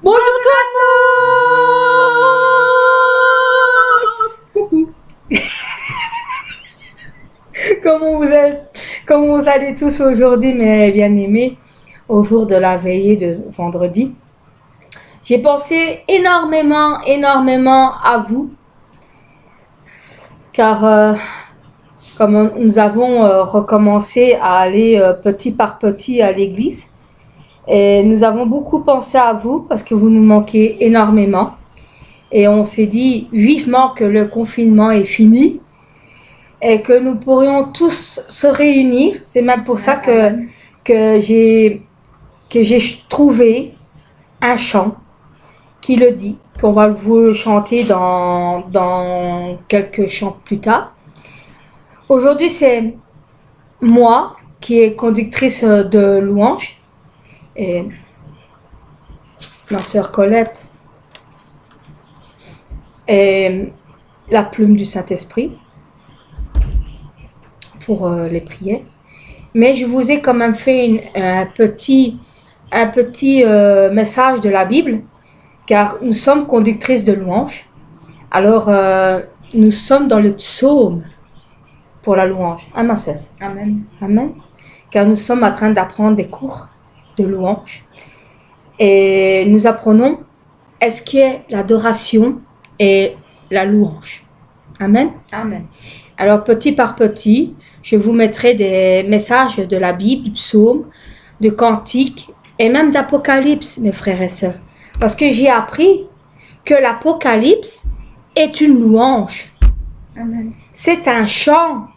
Bonjour tout le monde. Coucou. Comment vous allez tous aujourd'hui, mes bien-aimés, au jour de la veillée de vendredi? J'ai pensé énormément à vous, car comme nous avons recommencé à aller petit par petit à l'église, et nous avons beaucoup pensé à vous parce que vous nous manquez énormément. Et on s'est dit vivement que le confinement est fini et que nous pourrions tous se réunir. C'est même pour ça que j'ai trouvé un chant qui le dit, qu'on va vous le chanter dans quelques chants plus tard. Aujourd'hui, c'est moi qui est conductrice de louange et ma sœur Colette et la plume du Saint-Esprit pour les prières. Mais je vous ai quand même fait un petit message de la Bible, car nous sommes conductrices de louange. Alors, nous sommes dans le psaume pour la louange. Hein, ma sœur? Amen. Amen. Car nous sommes en train d'apprendre des cours de louange. Et nous apprenons est-ce qu'est l'adoration et la louange. Amen. Amen. Alors, petit par petit, je vous mettrai des messages de la Bible, du psaume, de cantiques et même d'Apocalypse, mes frères et sœurs. Parce que j'ai appris que l'Apocalypse est une louange. Amen. C'est un chant.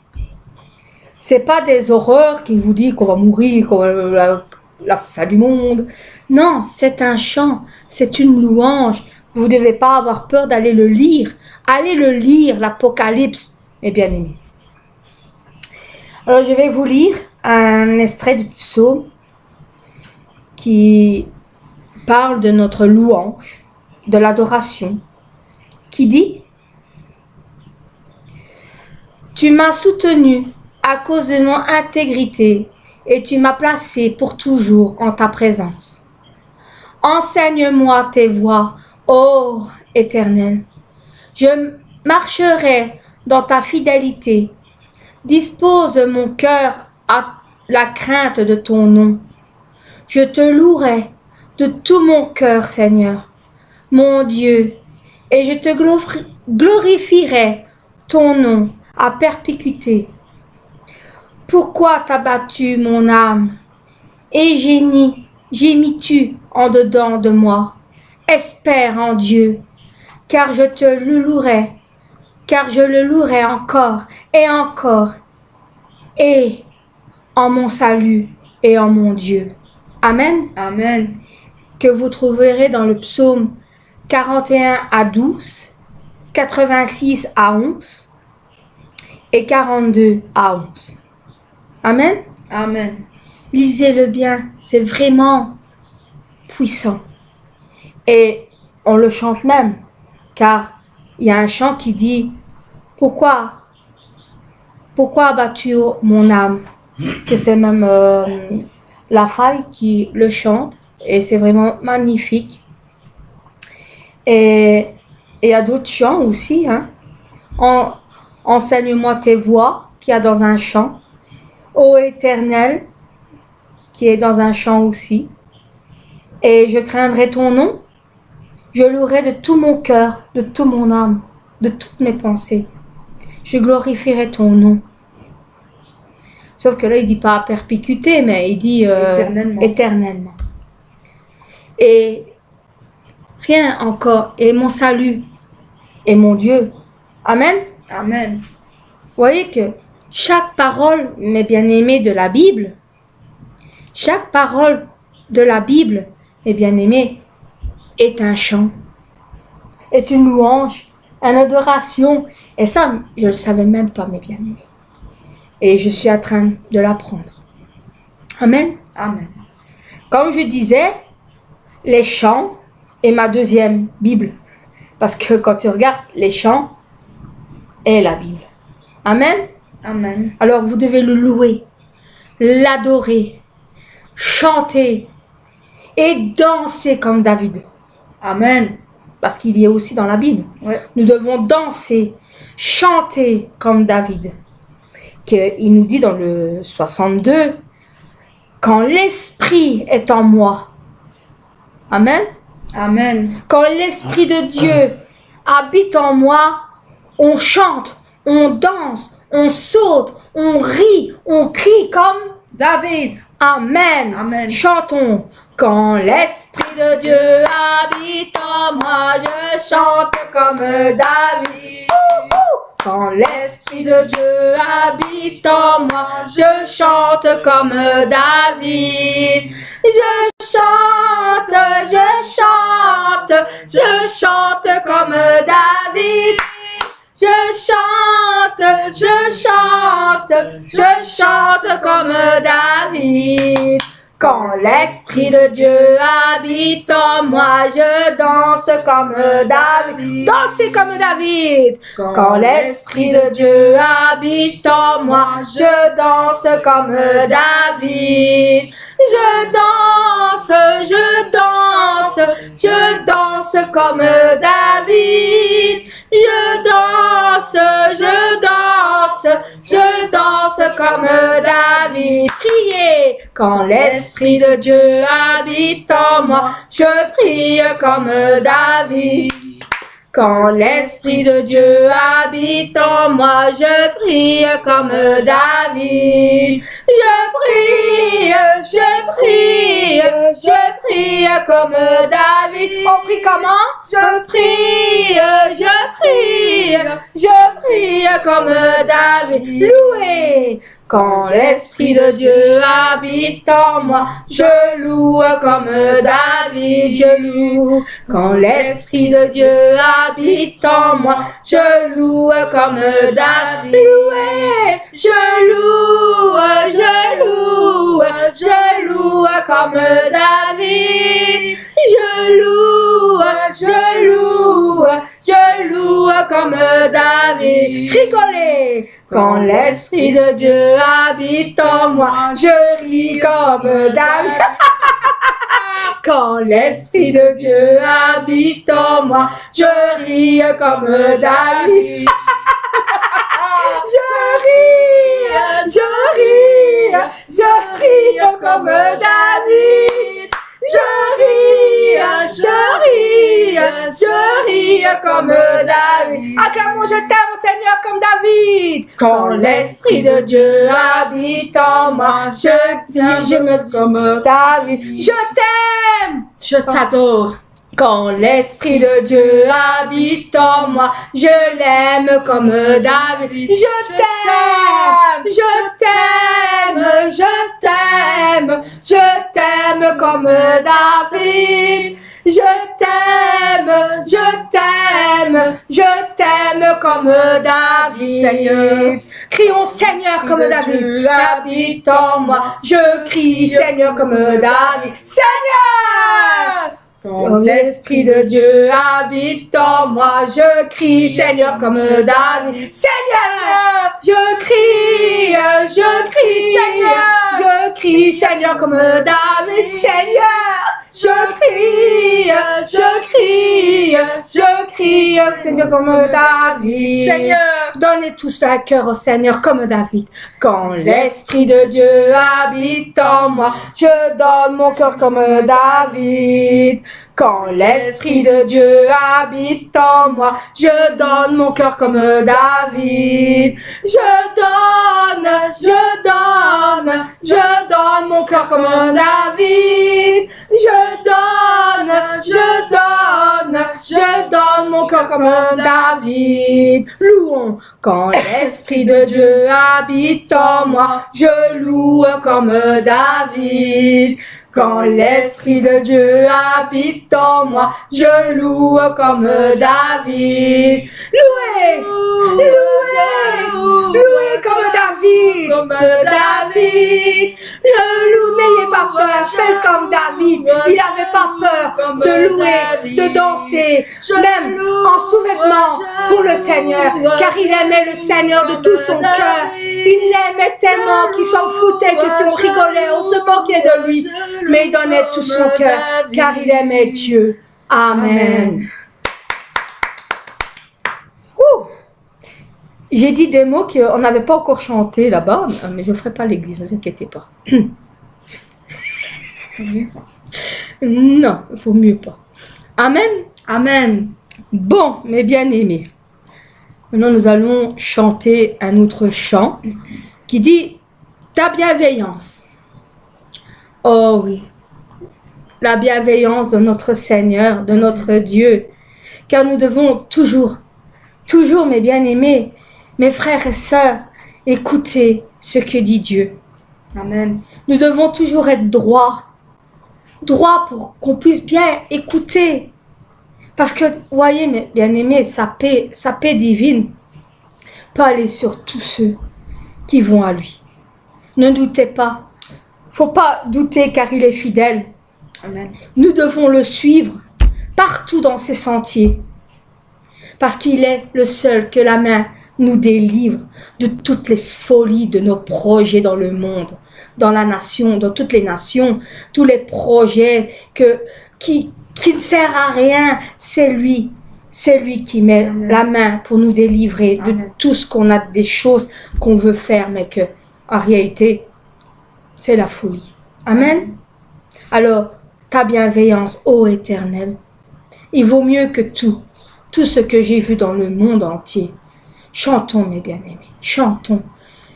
C'est pas des horreurs qui vous disent qu'on va mourir, qu'on va la fin du monde. Non, c'est un chant. C'est une louange. Vous ne devez pas avoir peur d'aller le lire. Allez le lire, l'Apocalypse, mes bien-aimés. Alors, je vais vous lire un extrait du psaume qui parle de notre louange, de l'adoration, qui dit « Tu m'as soutenu à cause de mon intégrité et tu m'as placé pour toujours en ta présence. Enseigne-moi tes voies, ô Éternel. Je marcherai dans ta fidélité. Dispose mon cœur à la crainte de ton nom. Je te louerai de tout mon cœur, Seigneur, mon Dieu, et je te glorifierai ton nom à perpétuité. Pourquoi t'as battu mon âme et gémis-tu en dedans de moi? Espère en Dieu, car je le louerai encore et encore, et en mon salut et en mon Dieu. Amen. Amen. Que vous trouverez dans le psaume 41 à 12, 86 à 11 et 42 à 11. Amen. Amen. Lisez-le bien, c'est vraiment puissant. Et on le chante même, car il y a un chant qui dit « Pourquoi as-tu mon âme ?» Que c'est même La Faille qui le chante, et c'est vraiment magnifique. Et il y a d'autres chants aussi. Hein. Enseigne-moi tes voies, qu'il y a dans un chant. Ô Éternel, qui est dans un chant aussi. Et je craindrai ton nom. Je louerai de tout mon cœur, de toute mon âme, de toutes mes pensées. Je glorifierai ton nom. Sauf que là, il dit pas à perpétuité, mais il dit éternellement. Et rien encore. Et mon salut et mon Dieu. Amen. Amen. Vous voyez que chaque parole, mes bien-aimés, de la Bible, chaque parole de la Bible, mes bien-aimés, est un chant, est une louange, une adoration. Et ça, je ne le savais même pas, mes bien-aimés. Et je suis en train de l'apprendre. Amen. Amen. Comme je disais, les chants est ma deuxième Bible. Parce que quand tu regardes les chants, est la Bible. Amen. Amen. Alors vous devez le louer, l'adorer, chanter et danser comme David. Amen. parce qu'il y est aussi dans la Bible. Ouais. Nous devons danser, chanter comme David. Il nous dit dans le 62, quand l'Esprit est en moi. Amen. Amen. Quand l'Esprit de Dieu habite en moi, on chante, on danse, on saute, on rit, on crie comme David. Amen. Amen. Chantons. Quand l'Esprit de Dieu habite en moi, je chante comme David. Quand l'Esprit de Dieu habite en moi, je chante comme David. Je chante, je chante, je chante comme David. Je chante, je chante, je chante comme David. Quand l'Esprit de Dieu habite en moi, je danse comme David. Dansez comme David. Quand l'Esprit de Dieu habite en moi, je danse comme David. Je danse, je danse, je danse comme David. Je danse, je danse, je danse comme David. Priez. Quand l'Esprit de Dieu habite en moi, je prie comme David. Quand l'Esprit de Dieu habite en moi, je prie comme David. Je prie, je prie, je prie comme David. On prie comment? Je prie, je prie, je prie comme David. Louez. Quand l'Esprit de Dieu habite en moi, je loue comme David, je loue. Quand l'Esprit de Dieu habite en moi, je loue comme David. Louez, je loue, je loue, je loue comme David. Je loue, je loue, je loue comme David. Rigolez. Quand l'Esprit de Dieu habite en moi, je ris comme David. Quand l'Esprit de Dieu habite en moi, je ris comme David. Je ris, je ris, je ris comme David. Je ris, je ris, je ris comme David. Acclamons, je t'aime, Seigneur, comme David. Quand l'Esprit de Dieu habite en moi, je me dis comme David. Je t'aime, Je t'adore. Quand l'Esprit de Dieu habite en moi, je l'aime comme David. Je t'aime, je t'aime, je t'aime, je t'aime comme David. Je t'aime, je t'aime, je t'aime comme David. Seigneur. Crions Seigneur comme David. Habite en moi, je crie Seigneur comme David. Seigneur! Quand l'Esprit de Dieu habite en moi, je crie Seigneur comme David. Seigneur, je crie, Seigneur, je crie Seigneur comme David. Seigneur, je crie, Seigneur comme David. Seigneur. Donnez tous un cœur au Seigneur comme David. Quand l'Esprit de Dieu habite en moi, je donne mon cœur comme David. Quand l'Esprit de Dieu habite en moi, je donne mon cœur comme David. Je donne mon cœur comme David. Je donne mon cœur comme David. Louons. Quand l'Esprit de Dieu habite en moi, je loue comme David. Quand l'Esprit de Dieu habite en moi, je loue comme David. Louez, louez comme David, David. Je loue, n'ayez pas peur, faites comme David. Il n'avait pas peur de louer, de danser, même en sous-vêtements pour le Seigneur, car il aimait le Seigneur de tout son cœur. Il l'aimait tellement qu'il s'en foutait que si on rigolait, on se moquait de lui. Mais il donnait tout son cœur, car il aimait Dieu. Amen. Ouh. J'ai dit des mots qu'on n'avait pas encore chantés là-bas, mais je ne ferai pas l'église, ne vous inquiétez pas. Non, il faut mieux pas. Amen. Amen. Bon, mes bien-aimés, maintenant nous allons chanter un autre chant qui dit ta bienveillance. Oh oui, la bienveillance de notre Seigneur, de notre Dieu, car nous devons toujours, mes bien-aimés, mes frères et sœurs, écouter ce que dit Dieu. Amen. Nous devons toujours être droits pour qu'on puisse bien écouter. Parce que, voyez, mes bien-aimés, sa paix divine peut aller sur tous ceux qui vont à lui. Ne doutez pas. Faut pas douter car il est fidèle. Amen. Nous devons le suivre partout dans ses sentiers. Parce qu'il est le seul que la main nous délivre de toutes les folies de nos projets dans le monde, dans la nation, dans toutes les nations, tous les projets qui ne servent à rien. C'est lui qui met Amen. la main pour nous délivrer de Amen. tout ce qu'on a, des choses qu'on veut faire, mais que, en réalité, c'est la folie. Amen. Alors, ta bienveillance, ô Éternel, il vaut mieux que tout ce que j'ai vu dans le monde entier. Chantons, mes bien-aimés, chantons.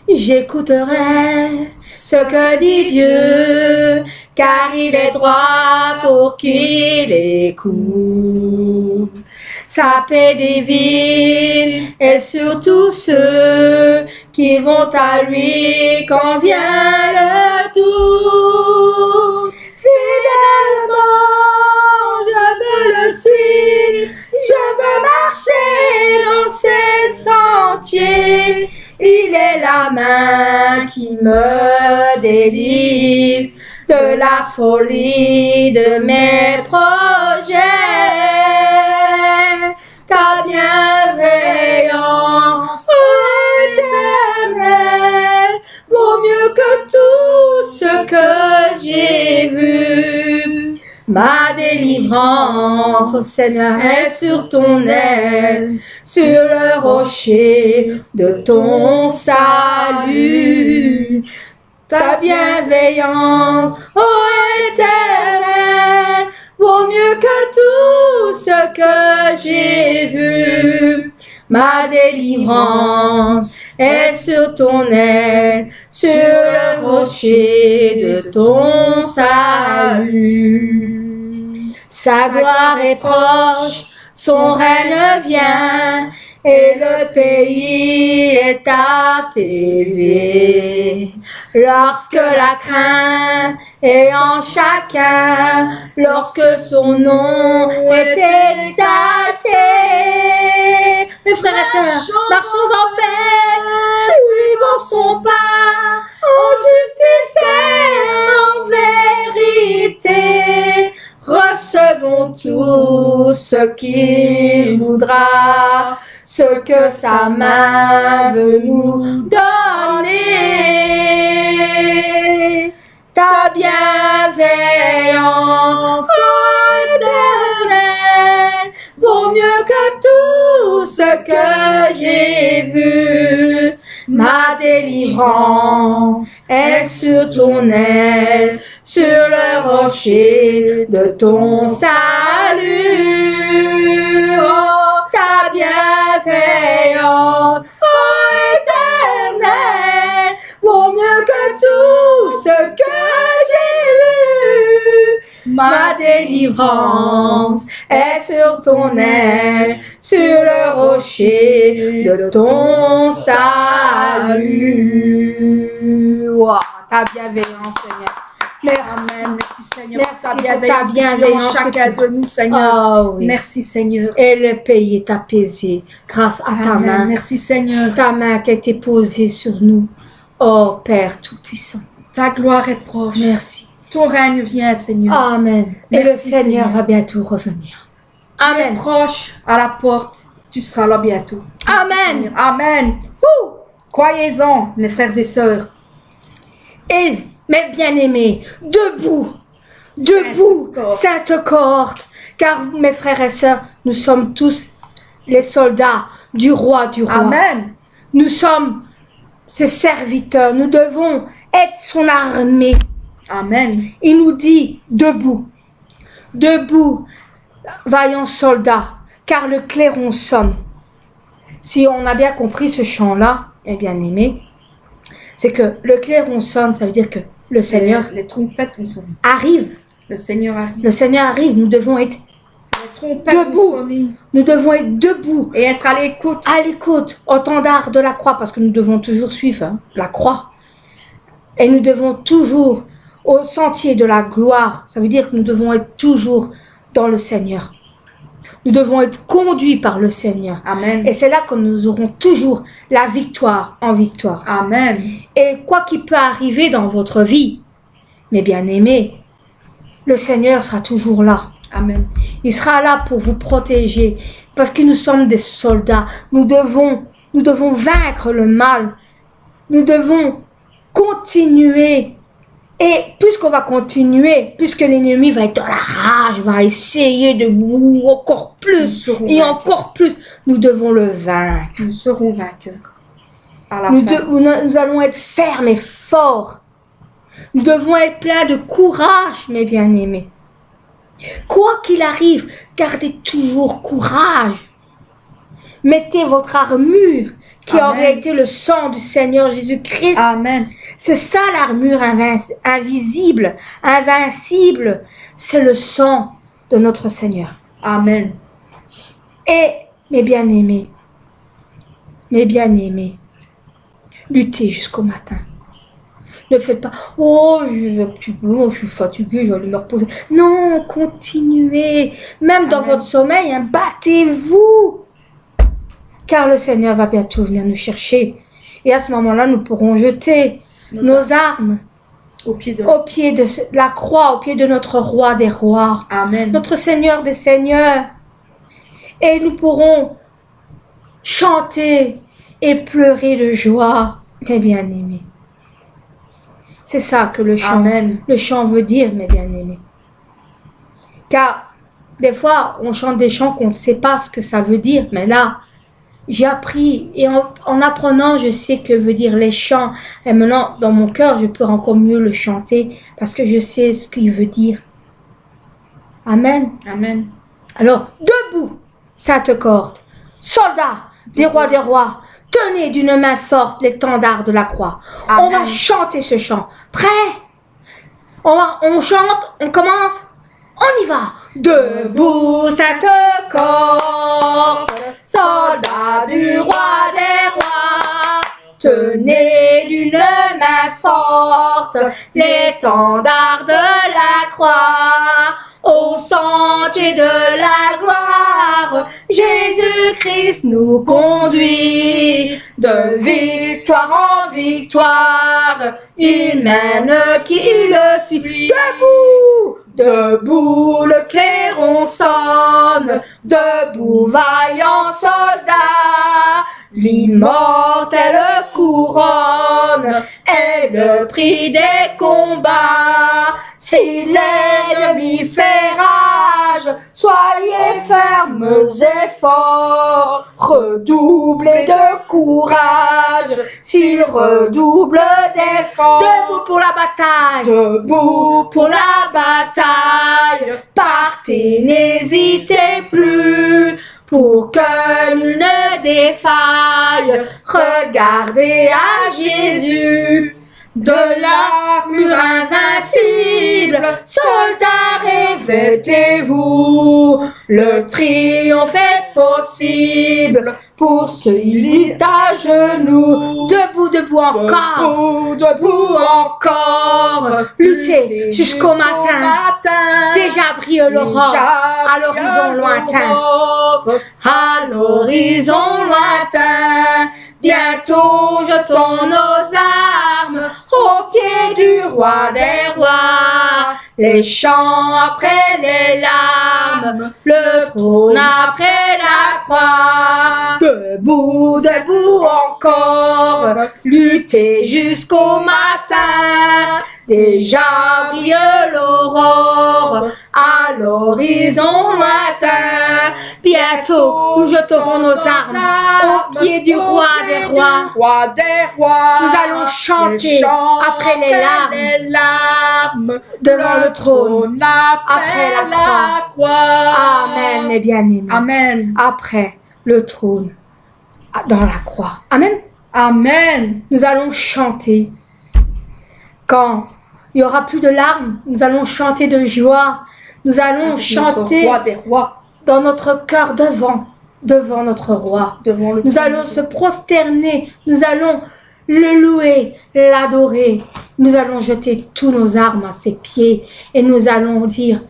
J'écouterai ce que dit Dieu, car il est droit pour qu'il écoute. Sa paix divine est sur tous ceux qui vont à lui quand vient le doute. Fidèlement, je veux le suivre, je veux marcher dans ses sentiers. Il est la main qui me délivre de la folie de mes projets. Ta bienveillance, ô Éternel, vaut mieux que tout ce que j'ai vu. Ma délivrance, ô Seigneur, est sur ton aile, sur le rocher de ton salut. Ta bienveillance, ô Éternel, vaut mieux que tout ce que j'ai vu. Ma délivrance est sur ton aile, sur le rocher de ton salut. Sa gloire est proche, son règne vient, et le pays est apaisé. Lorsque la crainte est en chacun, lorsque son nom est exalté. Mes frères et sœurs, marchons en paix, suivons son pas, en justice et en vérité. Recevons tout ce qu'il voudra, ce que sa main veut nous donner. Ta bienveillance, ô Éternel, vaut mieux que tout ce que j'ai vu. Ma délivrance est sur ton aile, sur le rocher de ton salut. Oh, ta bienveillance, ô Éternel, vaut mieux que tout ce que j'ai vu. Ma délivrance est sur ton aile, sur le rocher de ton salut. Wow, ta bienveillance, Seigneur. Merci. Amen. Merci Seigneur. Merci pour pour ta ta bienveillance bienveillance en chacun que tu- de nous, Seigneur. Oh, oui. Merci Seigneur. Et le pays est apaisé grâce à ta Amen. main. Merci Seigneur. Ta main qui a été posée sur nous. Oh Père Tout-Puissant. Ta gloire est proche. Merci. Ton règne vient, Seigneur. Amen. Et le Merci, Seigneur Seigneur. va bientôt revenir. Tu es Amen. proche à la porte. Tu seras là bientôt. Merci, Amen. Seigneur. Amen. Croyez-en, mes frères et sœurs. Et mes bien-aimés, debout, Sainte cohorte. Sainte cohorte, Car mes frères et sœurs, nous sommes tous les soldats du roi du roi. Amen. Nous sommes ses serviteurs. Nous devons être son armée. Amen. Il nous dit debout. Debout, vaillants soldats, car le clairon sonne. Si on a bien compris ce chant-là, eh bien aimé, c'est que le clairon sonne, ça veut dire que le Seigneur Les trompettes ont sonné. arrive. Le Seigneur arrive. Le Seigneur arrive. Nous devons être Les trompettes debout. ont sonné. Nous devons être debout, Et être à l'écoute. à l'écoute, au tendard de la croix, parce que nous devons toujours suivre la croix. Et nous devons toujours au sentier de la gloire. Ça veut dire que nous devons être toujours dans le Seigneur. Nous devons être conduits par le Seigneur. Amen. Et c'est là que nous aurons toujours la victoire en victoire. Amen. Et quoi qu'il peut arriver dans votre vie, mes bien-aimés, le Seigneur sera toujours là. Amen. Il sera là pour vous protéger, parce que nous sommes des soldats. Nous devons vaincre le mal. Nous devons continuer. Et puisqu'on va continuer, puisque l'ennemi va être dans la rage, va essayer de vous encore plus et encore plus, nous devons le vaincre. Nous serons vainqueurs. À la Nous, fin. nous allons être fermes et forts. Nous devons être pleins de courage, mes bien-aimés. Quoi qu'il arrive, gardez toujours courage. Mettez votre armure, qui Amen. aurait été le sang du Seigneur Jésus-Christ. Amen. C'est ça l'armure invisible, invincible. C'est le sang de notre Seigneur. Amen. Et, mes bien-aimés, luttez jusqu'au matin. Ne faites pas, oh, je suis fatigué, je vais aller me reposer. Non, continuez. Même dans Amen. votre sommeil, battez-vous. Car le Seigneur va bientôt venir nous chercher. Et à ce moment-là, nous pourrons jeter nos armes Au pied de au pied de la croix, au pied de notre roi des rois, Amen. notre Seigneur des seigneurs. Et nous pourrons chanter et pleurer de joie, mes bien-aimés. C'est ça que le Amen. chant veut dire, mes bien-aimés. Car des fois, on chante des chants qu'on ne sait pas ce que ça veut dire, mais là, j'ai appris, et en apprenant, je sais que veut dire les chants. Et maintenant, dans mon cœur, je peux encore mieux le chanter, parce que je sais ce qu'il veut dire. Amen. Amen. Alors, debout, sainte corde, soldats des rois, tenez d'une main forte l'étendard de la croix. Amen. On va chanter ce chant. Prêt? On chante, on commence, on y va. Debout, sainte corde, soldats du roi des rois, tenez d'une main forte l'étendard de la croix. Au sentier de la gloire, Jésus-Christ nous conduit. De victoire en victoire, il mène qui le suit. Debout, debout, le clairon sonne. Debout, vaillant soldat, l'immortelle couronne est le prix des combats. Si l'ennemi fait rage, soyez fermes et forts, redoublez de courage, s'il redouble d'efforts. Debout pour la bataille, debout pour la bataille, partez, n'hésitez plus, pour que nul ne défaille, regardez à Jésus. De l'armure invincible, soldats, revêtez-vous. Le triomphe est possible pour ceux qui luttent à genoux. Debout, debout encore. Debout encore. Luttez jusqu'au matin. Déjà brille l'aurore à l'horizon lointain. À l'horizon lointain. Bientôt jetons nos armes au pied du roi des rois. Les chants après les larmes, le trône après la croix. Debout, debout encore, luttez jusqu'au matin. Déjà brille l'aurore à l'horizon lointain. Bientôt, nous jeterons nos armes au pied du roi des rois. Roi des rois. Nous allons chanter après les larmes devant le trône, après la croix. Amen, mes bien-aimés. Amen. Après le trône, dans la croix. Amen. Amen. Nous allons chanter. Quand il n'y aura plus de larmes, nous allons chanter de joie. Nous allons chanter roi des rois. Dans notre cœur devant notre roi. Devant le Nous allons se prosterner. Nous allons le louer, l'adorer. Nous allons jeter tous nos armes à ses pieds et nous allons dire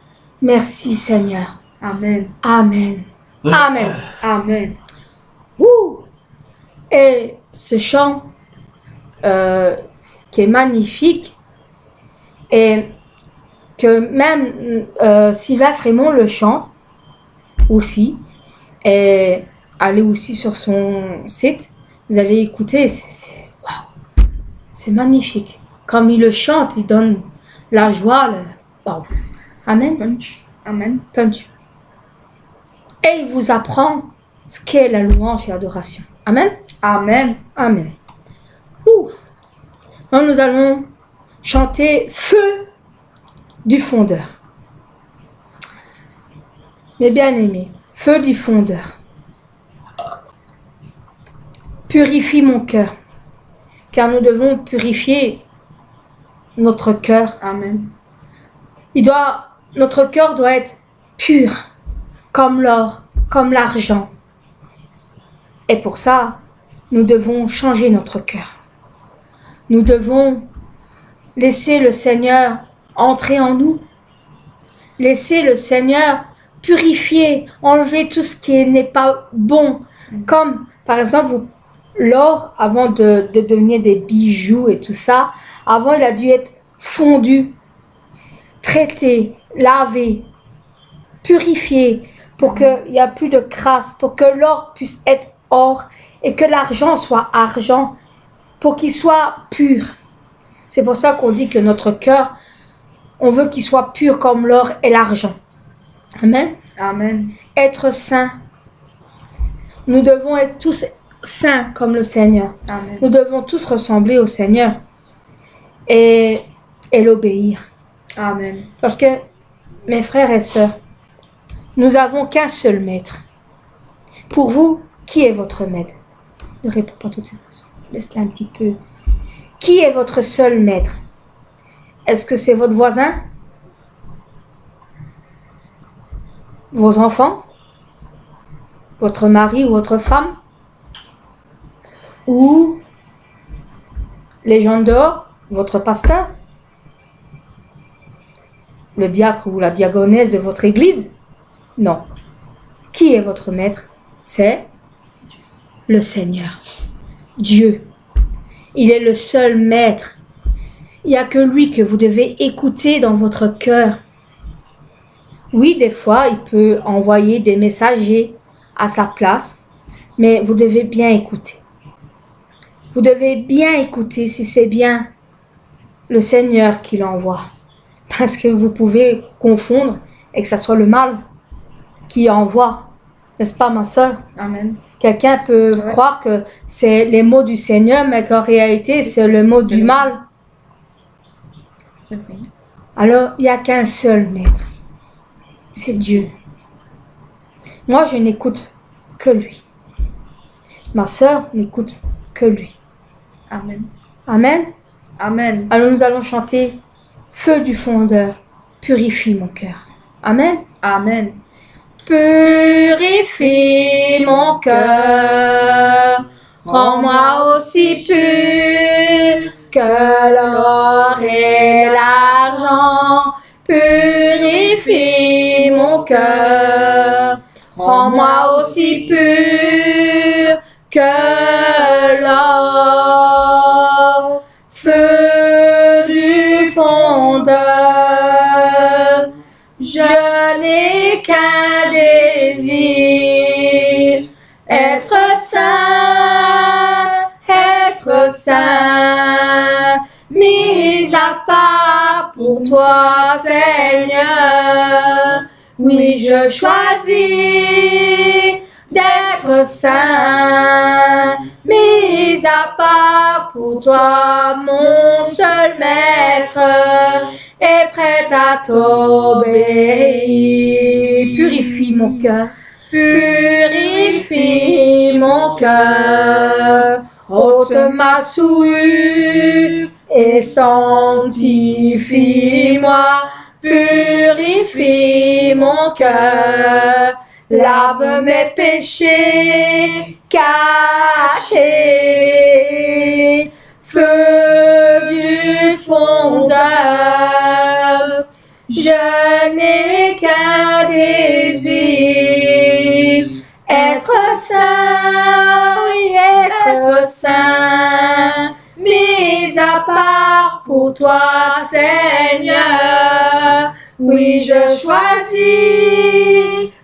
merci Seigneur. Amen. Amen. Amen. Amen. Ouh. Et ce chant qui est magnifique et que même Sylvain Frémont le chante aussi, et allez aussi sur son site, vous allez écouter, c'est magnifique. Comme il le chante, il donne la joie, wow. Amen. Punch. Amen. Punch. Et il vous apprend ce qu'est la louange et l'adoration. Amen. Amen. Amen. Ouh. Donc nous allons chanter Feu du fondeur. Mes bien-aimés, Feu du fondeur. Purifie mon cœur, car nous devons purifier notre cœur. Amen. Notre cœur doit être pur, comme l'or, comme l'argent. Et pour ça, nous devons changer notre cœur. Nous devons laisser le Seigneur entrer en nous. Laisser le Seigneur purifier, enlever tout ce qui n'est pas bon. Comme, par exemple, l'or, avant de devenir des bijoux et tout ça, avant, il a dû être fondu, traité, lavé, purifié, pour qu'il n'y ait plus de crasse, pour que l'or puisse être or et que l'argent soit argent, pour qu'il soit pur. C'est pour ça qu'on dit que notre cœur, on veut qu'il soit pur comme l'or et l'argent. Amen. Amen. Être saint. Nous devons être tous saints comme le Seigneur. Amen. Nous devons tous ressembler au Seigneur et l'obéir. Amen. Parce que, mes frères et sœurs, nous n'avons qu'un seul maître. Pour vous, qui est votre maître? Ne réponds pas de toute cette façon. Laisse-la un petit peu. Qui est votre seul maître? Est-ce que c'est votre voisin? Vos enfants? Votre mari ou votre femme? Ou les gens dehors? Votre pasteur? Le diacre ou la diaconesse de votre église? Non. Qui est votre maître? C'est le Seigneur. Dieu. Il est le seul maître. Il n'y a que lui que vous devez écouter dans votre cœur. Oui, des fois, il peut envoyer des messagers à sa place, mais vous devez bien écouter. Vous devez bien écouter si c'est bien le Seigneur qui l'envoie. Parce que vous pouvez confondre et que ça soit le mal qui envoie. N'est-ce pas, ma soeur? Amen. Quelqu'un peut croire que c'est les mots du Seigneur, mais qu'en réalité, c'est le mot du mal. C'est vrai. Alors, il n'y a qu'un seul maître. C'est Dieu. Moi, je n'écoute que lui. Ma sœur n'écoute que lui. Amen. Amen. Amen. Alors, nous allons chanter Feu du fondeur, purifie mon cœur. Amen. Amen. Purifie mon cœur, rends-moi aussi pur que l'or et l'argent. Purifie mon cœur, rends-moi aussi pur que l'or. Feu du fondeur, je n'ai qu'un désir, être saint, mis à part pour toi, Seigneur. Oui, je choisis d'être saint, mis à part pour toi, mon seul maître, et prêt à t'obéir. Purifie mon cœur, purifie mon cœur, ôte ma souillure et sanctifie-moi, purifie mon cœur, lave mes péchés cachés, feu du fondeur, je n'ai qu'un désir, être saint, oui, être saint, mis à part pour toi, Seigneur. Oui, je choisis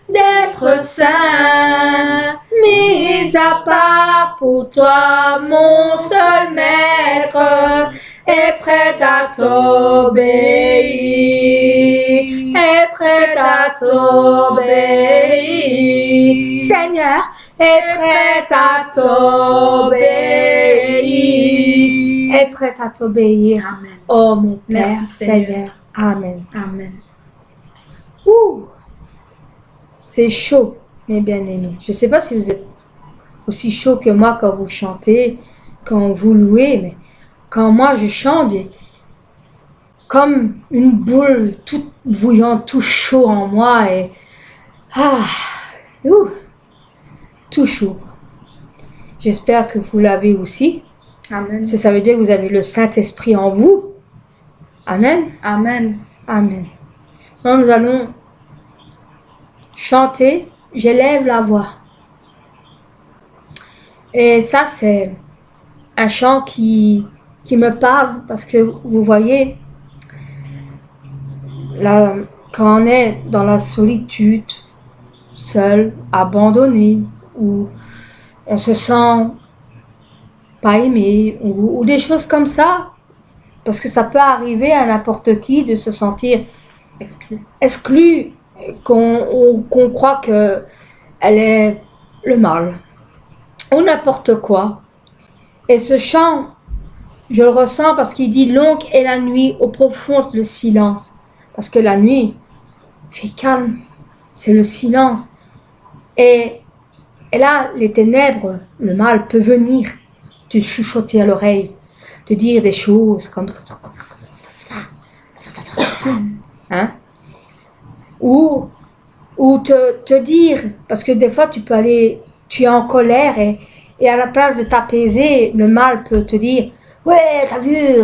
d'être saint, mis à part pour toi, mon seul maître, est prêt à t'obéir, est prêt à t'obéir. Seigneur, est prêt à t'obéir, est prêt à t'obéir. Amen. Oh mon Père, Merci, Seigneur. Amen. Amen. Ouh, c'est chaud, mes bien-aimés. Je ne sais pas si vous êtes aussi chaud que moi quand vous chantez, quand vous louez, mais quand moi je chante, j'ai comme une boule toute bouillante, tout chaud en moi et tout chaud. J'espère que vous l'avez aussi. Amen. Ça veut dire que vous avez le Saint-Esprit en vous. Amen. Amen. Amen. Maintenant, nous allons chanter. J'élève la voix. Et ça, c'est un chant qui me parle parce que vous voyez, là, quand on est dans la solitude, seul, abandonné, ou on se sent pas aimé, ou des choses comme ça, parce que ça peut arriver à n'importe qui de se sentir exclu, qu'on croit que elle est le mal, ou n'importe quoi. Et ce chant, je le ressens parce qu'il dit « Longue est la nuit, au profond le silence ». Parce que la nuit fait calme, c'est le silence. Et là, les ténèbres, le mal peut venir te chuchoter à l'oreille, te dire des choses comme hein? Ou te dire, parce que des fois tu peux aller, tu es en colère et à la place de t'apaiser, le mal peut te dire ouais, t'as vu,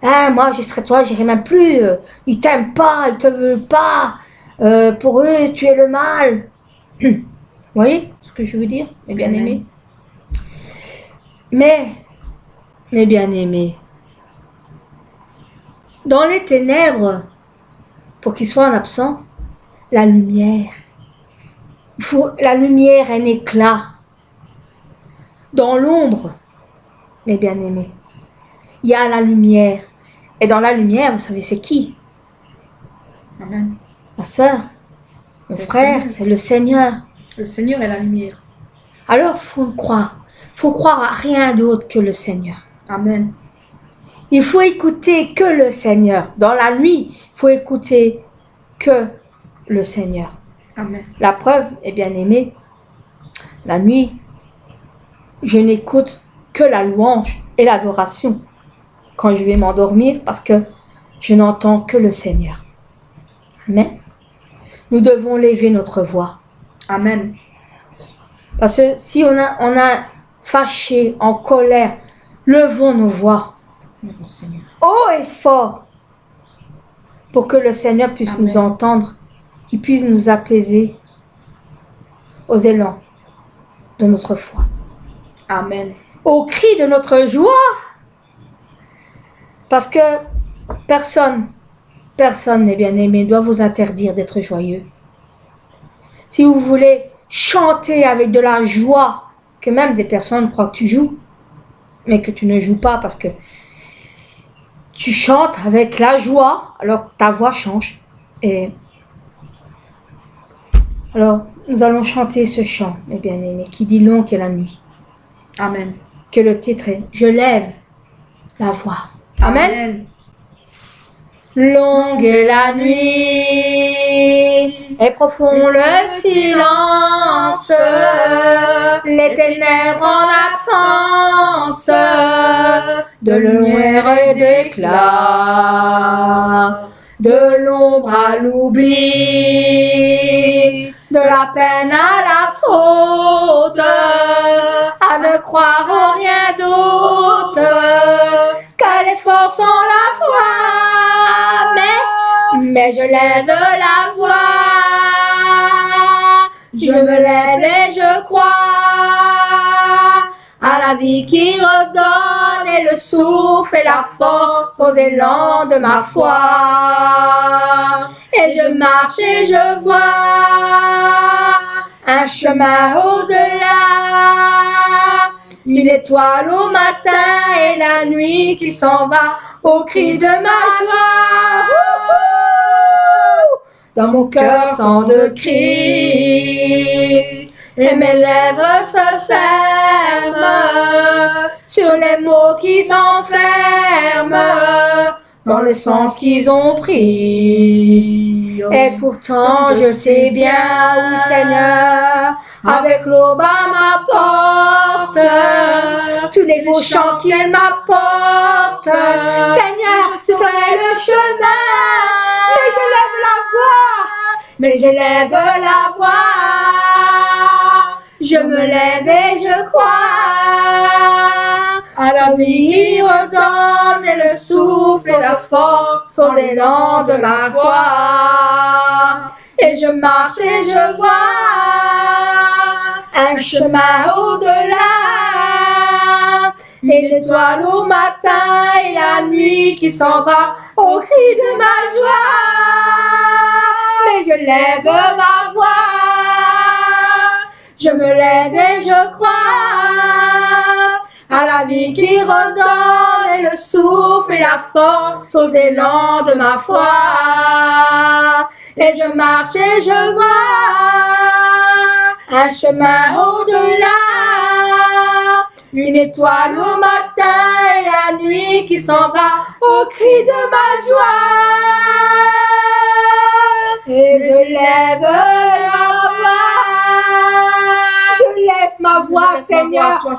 moi je serais toi, j'irai même plus, ils t'aiment pas, ils te veulent pas, pour eux tu es le mal. Vous voyez ce que je veux dire, mes bien-aimés? Mais, mes bien-aimés, dans les ténèbres, pour qu'ils soient en absence, la lumière. Il faut la lumière, un éclat. Dans l'ombre, mes bien-aimés, il y a la lumière. Et dans la lumière, vous savez, c'est qui? Amen. Ma sœur, mon frère, c'est le Seigneur. Le Seigneur est la lumière. Alors, faut le croire. Faut croire à rien d'autre que le Seigneur. Amen. Il faut écouter que le Seigneur. Dans la nuit, il faut écouter que le Seigneur. Amen. La preuve est bien aimée. La nuit, je n'écoute que la louange et l'adoration quand je vais m'endormir parce que je n'entends que le Seigneur. Amen. Nous devons lever notre voix. Amen. Parce que si on a fâché, en colère, levons nos voix. Mon Seigneur. Haut et fort pour que le Seigneur puisse Amen. nous entendre, qu'il puisse nous apaiser aux élans de notre foi, Amen. aux cris de notre joie. Parce que personne, mes bien-aimés, doit vous interdire d'être joyeux. Si vous voulez chanter avec de la joie, que même des personnes croient que tu joues, mais que tu ne joues pas parce que tu chantes avec la joie, alors ta voix change. Et alors, nous allons chanter ce chant, mes bien-aimés, qui dit longue est la nuit. Amen. Que le titre est Je lève la voix. Amen. Amen. Longue est la nuit et profond le silence, les ténèbres en absence de lumière et d'éclat, de l'ombre à l'oubli, de la peine à la faute, à ne croire en rien d'autre qu'à l'effort sans la foi. Mais je lève la voix, je me lève et je crois à la vie qui redonne et le souffle et la force aux élans de ma foi. Et je marche et je vois un chemin au-delà, une étoile au matin et la nuit qui s'en va au cri de ma joie. Dans mon cœur tant de cris et mes lèvres se ferment sur les mots qui s'enferment dans le sens qu'ils ont pris. Et pourtant je sais bien, oui Seigneur, avec l'aube à ma porte, tous les beaux chants qu'il m'apporte, Seigneur, ce serait le chemin. Mais je lève la voix, mais je lève la voix, je me lève et je crois à la vie qui redonne et le souffle et la force aux élans de ma foi. Et je marche et je vois un chemin au-delà, et l'étoile au matin et la nuit qui s'en va au cri de ma joie. Mais je lève ma voix, je me lève et je crois à la vie qui redonne et le souffle et la force aux élans de ma foi. Et je marche et je vois un chemin au-delà, une étoile au matin et la nuit qui s'en va au cri de ma joie. Et je lève la voix, je lève ma voix, Seigneur, pour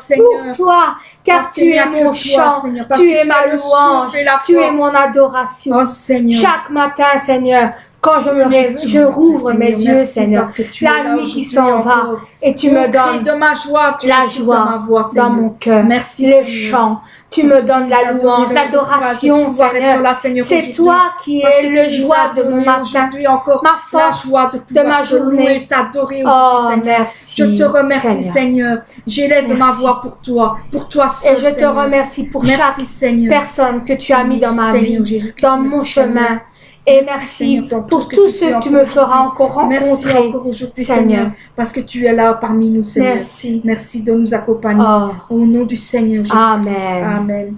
toi, car tu es mon chant, tu es ma louange, tu es mon adoration. Chaque matin, Seigneur, quand je me réveille, je rouvre mes yeux, Seigneur, la nuit qui s'en va, et tu me donnes de ma joie, la joie dans mon cœur, les chants, tu me donnes la louange, l'adoration, Seigneur. C'est toi qui es le joie de mon matin, ma force de ma journée. Oh, merci. Je te remercie, Seigneur. J'élève ma voix pour toi seul, et je te remercie pour chaque personne que tu as mis dans ma vie, dans mon chemin. Et merci pour tout ce que tu me feras encore rencontrer, merci encore aujourd'hui, Seigneur, parce que tu es là parmi nous, Seigneur. Merci de nous accompagner. Au nom du Seigneur Jésus. Amen. Amen.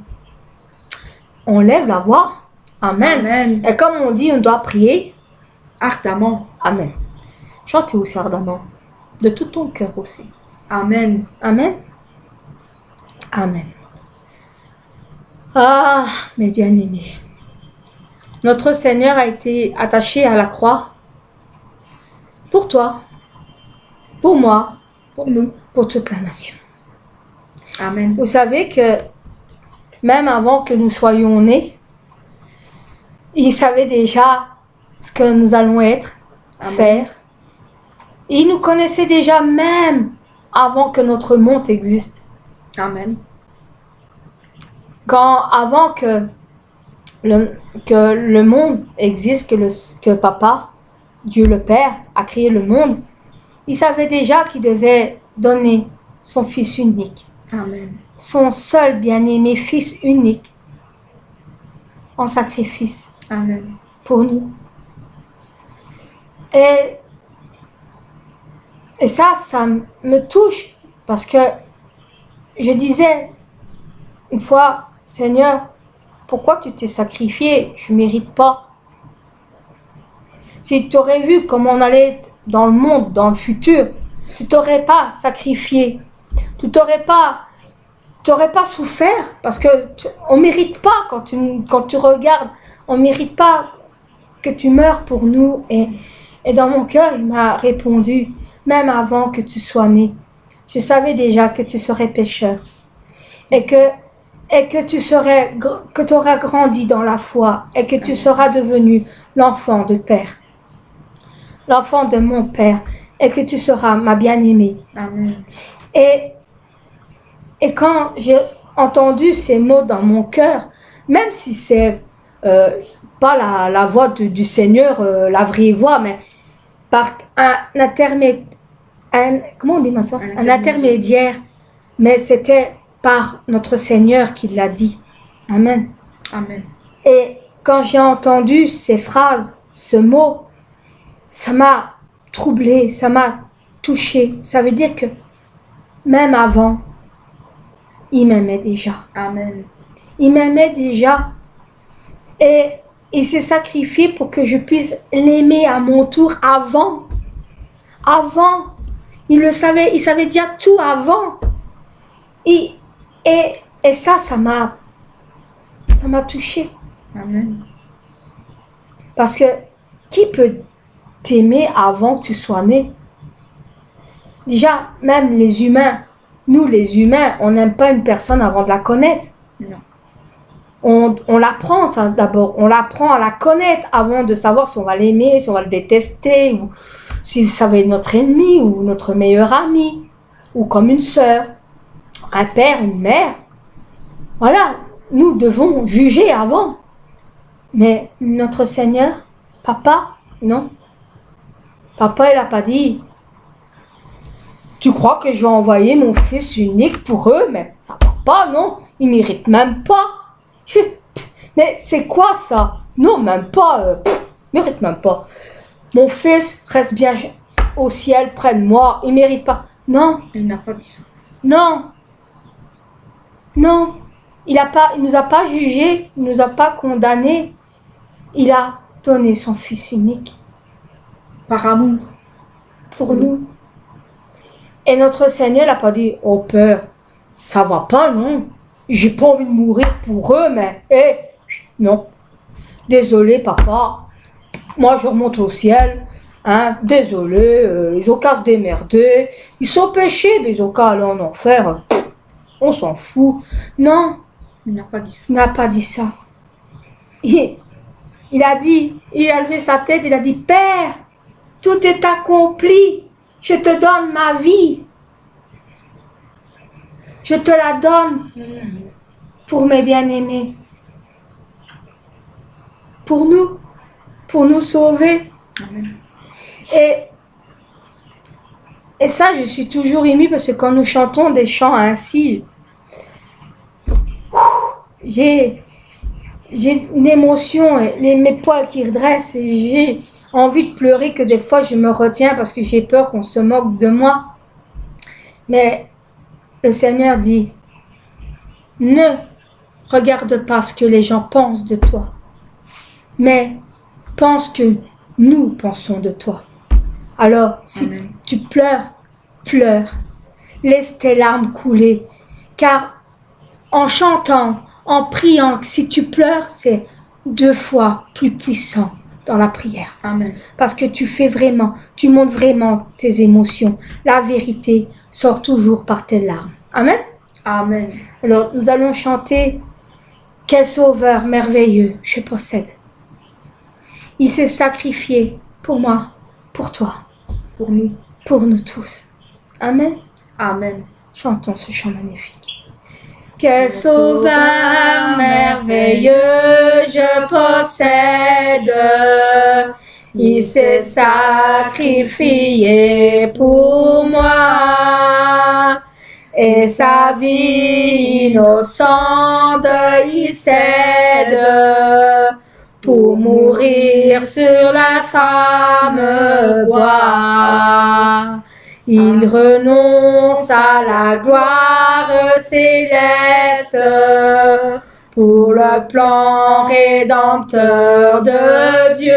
On lève la voix. Amen. Amen. Et comme on dit, on doit prier ardemment. Amen. Chante aussi ardemment. De tout ton cœur aussi. Amen. Amen. Amen. Ah, mes bien-aimés. Notre Seigneur a été attaché à la croix pour toi, pour moi, pour nous, pour toute la nation. Amen. Vous savez que même avant que nous soyons nés, il savait déjà ce que nous allons être, faire. Il nous connaissait déjà même avant que notre monde existe. Amen. Avant que le monde existe, que Papa, Dieu le Père, a créé le monde, il savait déjà qu'il devait donner son Fils unique. Amen. Son seul bien-aimé Fils unique en sacrifice. Amen. Pour nous. Et ça me touche parce que je disais une fois, Seigneur, pourquoi tu t'es sacrifié? Je ne mérite pas. Si tu aurais vu comment on allait dans le monde, dans le futur, tu t'aurais pas sacrifié. Tu t'aurais pas souffert parce que on mérite pas quand tu regardes, on mérite pas que tu meurs pour nous. Et dans mon cœur, il m'a répondu, même avant que tu sois né, je savais déjà que tu serais pécheur et que tu auras grandi dans la foi et que tu seras devenu l'enfant de Père, l'enfant de mon Père, et que tu seras ma bien-aimée. Amen. Et quand j'ai entendu ces mots dans mon cœur, même si c'est pas la voix du Seigneur, la vraie voix, mais par un intermédiaire, comment on dit ma soeur? Un intermédiaire, mais c'était par notre Seigneur qui l'a dit. Amen. Amen. Et quand j'ai entendu ces phrases, ce mot, ça m'a troublée, ça m'a touchée. Ça veut dire que même avant, il m'aimait déjà. Amen. Il m'aimait déjà. Et il s'est sacrifié pour que je puisse l'aimer à mon tour avant. Avant. Il le savait, il savait déjà tout avant. Et ça m'a touchée. Amen. Parce que qui peut t'aimer avant que tu sois né? Déjà, même les humains, nous les humains, on n'aime pas une personne avant de la connaître. Non. On l'apprend ça d'abord, on l'apprend à la connaître avant de savoir si on va l'aimer, si on va le détester, ou si ça va être notre ennemi ou notre meilleur ami, ou comme une sœur, un père, une mère. Voilà, nous devons juger avant. Mais notre Seigneur, papa, non. Papa, il n'a pas dit, tu crois que je vais envoyer mon fils unique pour eux, mais ça va pas, non, ils ne méritent même pas. Mais c'est quoi ça? Non, même pas, il ne mérite même pas. Mon fils reste bien au ciel près de moi, il ne mérite pas. Non. Il n'a pas dit ça. Non. Non. Il nous a pas jugés, il nous a pas condamnés. Il a donné son fils unique. Par amour. Pour nous. Et notre Seigneur n'a pas dit, oh Père, ça va pas, non. J'ai pas envie de mourir pour eux, mais, non. Désolé, papa. Moi, je remonte au ciel. Hein, désolé, ils ont qu'à se démerder. Ils sont péchés, mais ils ont qu'à aller en enfer. On s'en fout. Non. Il n'a pas dit ça. Il n'a pas dit ça. Il a dit, il a levé sa tête, il a dit, Père, tout est accompli. Je te donne ma vie. Je te la donne pour mes bien-aimés. Pour nous sauver. Amen. Et ça, je suis toujours émue parce que quand nous chantons des chants ainsi, j'ai une émotion, mes poils qui redressent, et j'ai envie de pleurer que des fois je me retiens parce que j'ai peur qu'on se moque de moi. Mais le Seigneur dit, ne regarde pas ce que les gens pensent de toi, mais pense que nous pensons de toi. Alors, si Amen. Tu pleures, pleure. Laisse tes larmes couler, car en chantant, en priant, si tu pleures, c'est 2 fois plus puissant dans la prière. Amen. Parce que tu montres vraiment tes émotions. La vérité sort toujours par tes larmes. Amen. Amen. Alors, nous allons chanter « Quel sauveur merveilleux je possède ». Il s'est sacrifié pour moi, pour toi, pour nous tous. Amen. Amen. Chantons ce chant magnifique. Quel sauveur merveilleux je possède, il s'est sacrifié pour moi, et sa vie innocente il cède, pour mourir sur l'infâme bois. Il renonce à la gloire céleste pour le plan rédempteur de Dieu.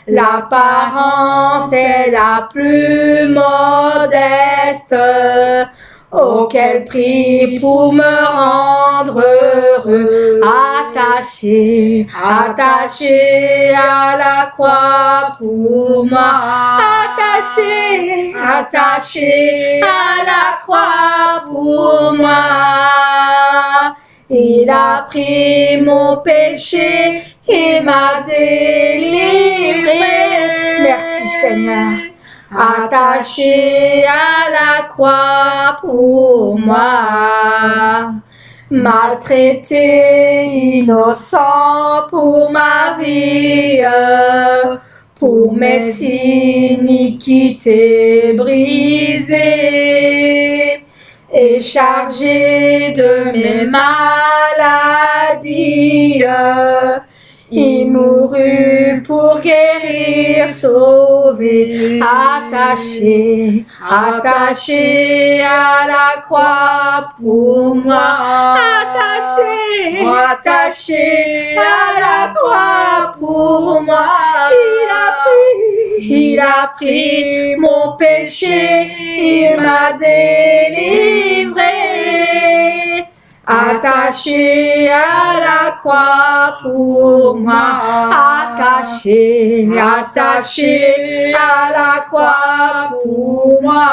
L'apparence est la plus modeste. Oh, quel prix pour me rendre heureux, attaché à la croix pour moi, attaché à la croix pour moi. Il a pris mon péché, il m'a délivré. Merci Seigneur. Attaché à la croix pour moi, maltraité, innocent pour ma vie, pour mes iniquités brisées, et chargé de mes maladies. Il mourut pour guérir, sauver, attaché à la croix pour moi, attaché à la croix pour moi. Il a pris mon péché, il m'a délivré. Attaché à la croix pour moi, attaché à la croix pour moi,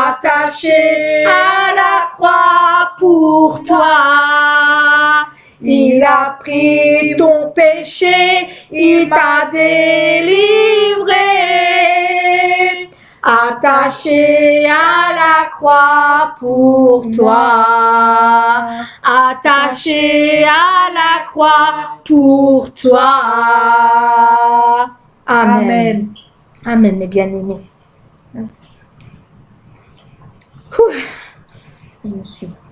attaché à la croix pour toi. Il a pris ton péché, il t'a délivré. Attaché à la croix pour toi, attaché à la croix pour toi. Amen. Amen, mes bien-aimés.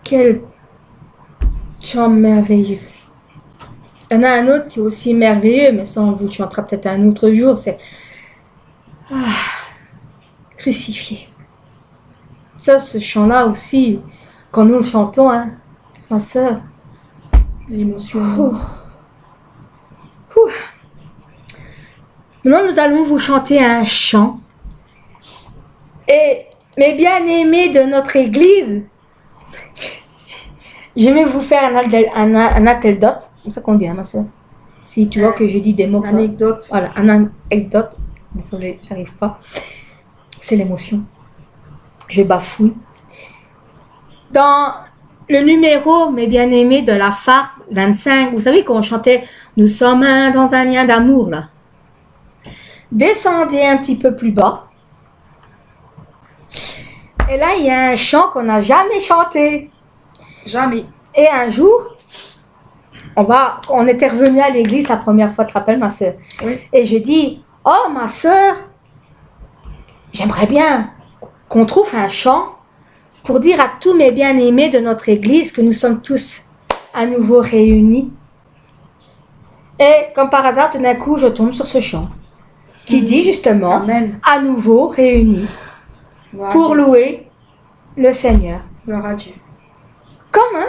Quel chant merveilleux. Il y en a un autre qui est aussi merveilleux, mais ça on vous chantera peut-être un autre jour, c'est crucifié. Ça, ce chant-là aussi, quand nous le chantons, hein, ma sœur, l'émotion. Maintenant, nous allons vous chanter un chant. Et mes bien-aimés de notre église, je vais vous faire un anecdote, c'est ça qu'on dit, hein, ma sœur. Si tu vois que je dis des mots comme ça. Anecdote. Voilà, un anecdote. Désolée, j'arrive pas. C'est l'émotion. Je bafouille. Dans le numéro, mes bien-aimés, de la FARC 25, vous savez qu'on chantait « Nous sommes un dans un lien d'amour » là. Descendez un petit peu plus bas. Et là, il y a un chant qu'on n'a jamais chanté. Jamais. Et un jour, on était revenu à l'église la première fois, tu te rappelles, ma soeur? Oui. Et je dis, oh, ma soeur, j'aimerais bien qu'on trouve un chant pour dire à tous mes bien-aimés de notre église que nous sommes tous à nouveau réunis. Et comme par hasard, tout d'un coup, je tombe sur ce chant qui dit justement, Amen. À nouveau réunis pour louer le Seigneur. Gloire à Dieu. Comme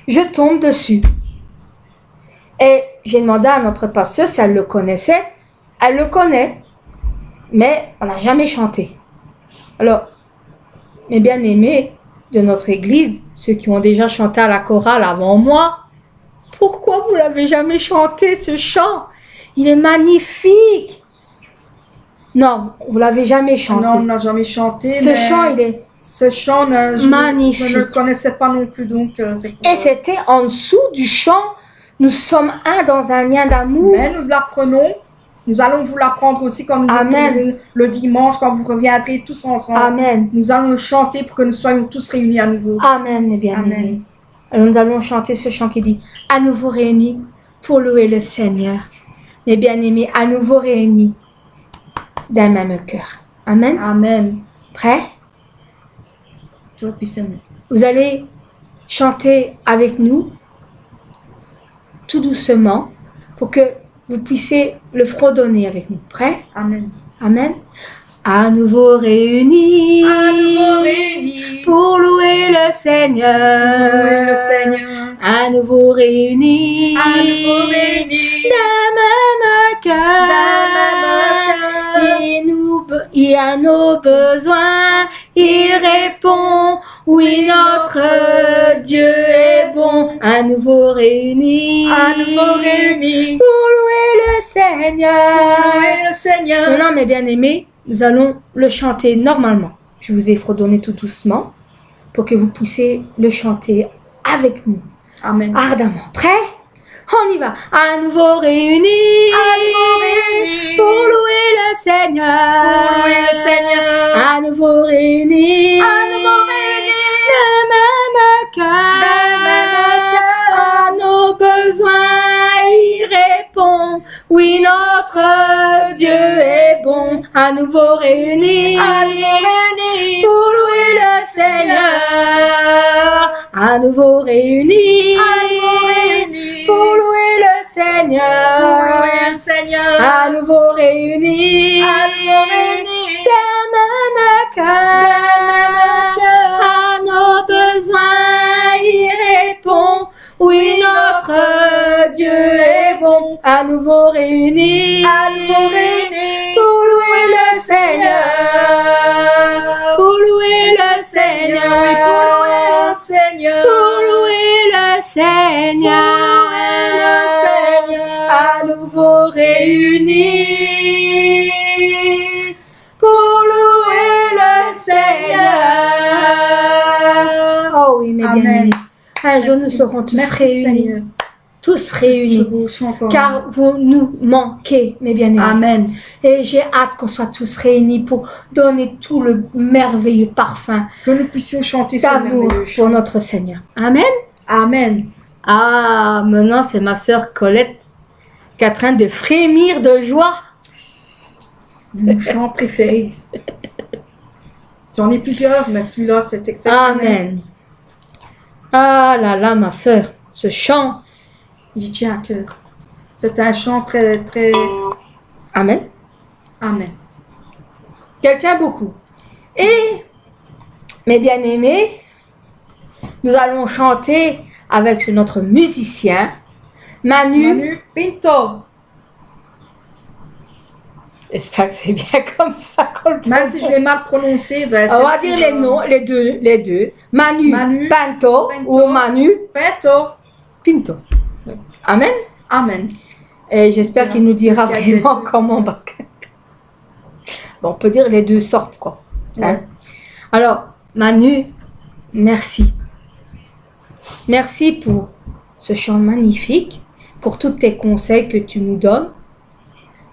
je tombe dessus. Et j'ai demandé à notre pasteur si elle le connaissait. Elle le connaît, mais on n'a jamais chanté. Alors, mes bien-aimés de notre église, ceux qui ont déjà chanté à la chorale avant moi, pourquoi vous l'avez jamais chanté ce chant? Il est magnifique. Non, vous l'avez jamais chanté. Non, on n'a jamais chanté. Ce chant, il est magnifique. Je ne le connaissais pas non plus, donc c'est cool. Et c'était en dessous du chant. Nous sommes un dans un lien d'amour. Mais nous l'apprenons. Nous allons vous l'apprendre aussi quand nous Amen. Le dimanche, quand vous reviendrez tous ensemble. Amen. Nous allons le chanter pour que nous soyons tous réunis à nouveau. Amen, mes bien-aimés. Alors nous allons chanter ce chant qui dit « À nouveau réunis pour louer le Seigneur ». Mes bien-aimés, à nouveau réunis d'un même cœur. Amen. Amen. Prêts? Toi, puissamment. Vous allez chanter avec nous, tout doucement, pour que vous puissiez le fredonner avec nous. Prêts? Amen. Amen. à nouveau réunis, pour louer le Seigneur, à nouveau réunis, d'un même cœur, il a nos besoins, il répond, oui, notre Dieu est bon, à nouveau réunis, pour louer le Seigneur. Maintenant, mes bien-aimés, nous allons le chanter normalement. Je vous ai fredonné tout doucement pour que vous puissiez le chanter avec nous. Amen. Ardemment. Prêt? On y va. À nouveau réunis, pour louer le Seigneur. À nouveau réunis, le même cœur. À nos besoins, il répond. Oui, notre Dieu est bon. À nouveau réunis, pour louer le Seigneur. À nouveau réunis, pour louer le Seigneur. À nouveau réunis, d'un même cœur. À nos besoins, il répond. Oui, notre Dieu est bon. À nouveau réunis, pour louer le Seigneur. Pour louer le Seigneur. Pour louer le Seigneur. À nouveau réunis, pour louer le Seigneur. Oh oui, mes bien-aimés. Un jour, nous serons tous réunis. Tous réunis. Car vous nous manquez, mes bien-aimés. Amen. Et j'ai hâte qu'on soit tous réunis pour donner tout le merveilleux parfum. Que nous puissions chanter ce d'amour merveilleux chant. pour notre Seigneur. Amen. Amen. Ah, maintenant, c'est ma sœur Colette qui est en train de frémir de joie. Mon chant préféré. J'en ai plusieurs, mais celui-là, c'est exceptionnel. Amen. Ah là là, ma sœur, ce chant. J'y tiens à cœur. C'est un chant très, très... Amen. Amen. Qu'elle tient beaucoup. Et, mes bien-aimés, nous allons chanter avec notre musicien, Manu Pinto. J'espère que c'est bien comme ça qu'on le Même si je l'ai mal prononcé, ben on va dire les noms, les deux. Manu Pinto ou Manu Pinto. Amen. Amen. Et j'espère qu'il nous dira vraiment comment, parce que bon, on peut dire les deux sortes, quoi. Hein? Ouais. Alors, Manu, merci. Merci pour ce chant magnifique, pour tous tes conseils que tu nous donnes.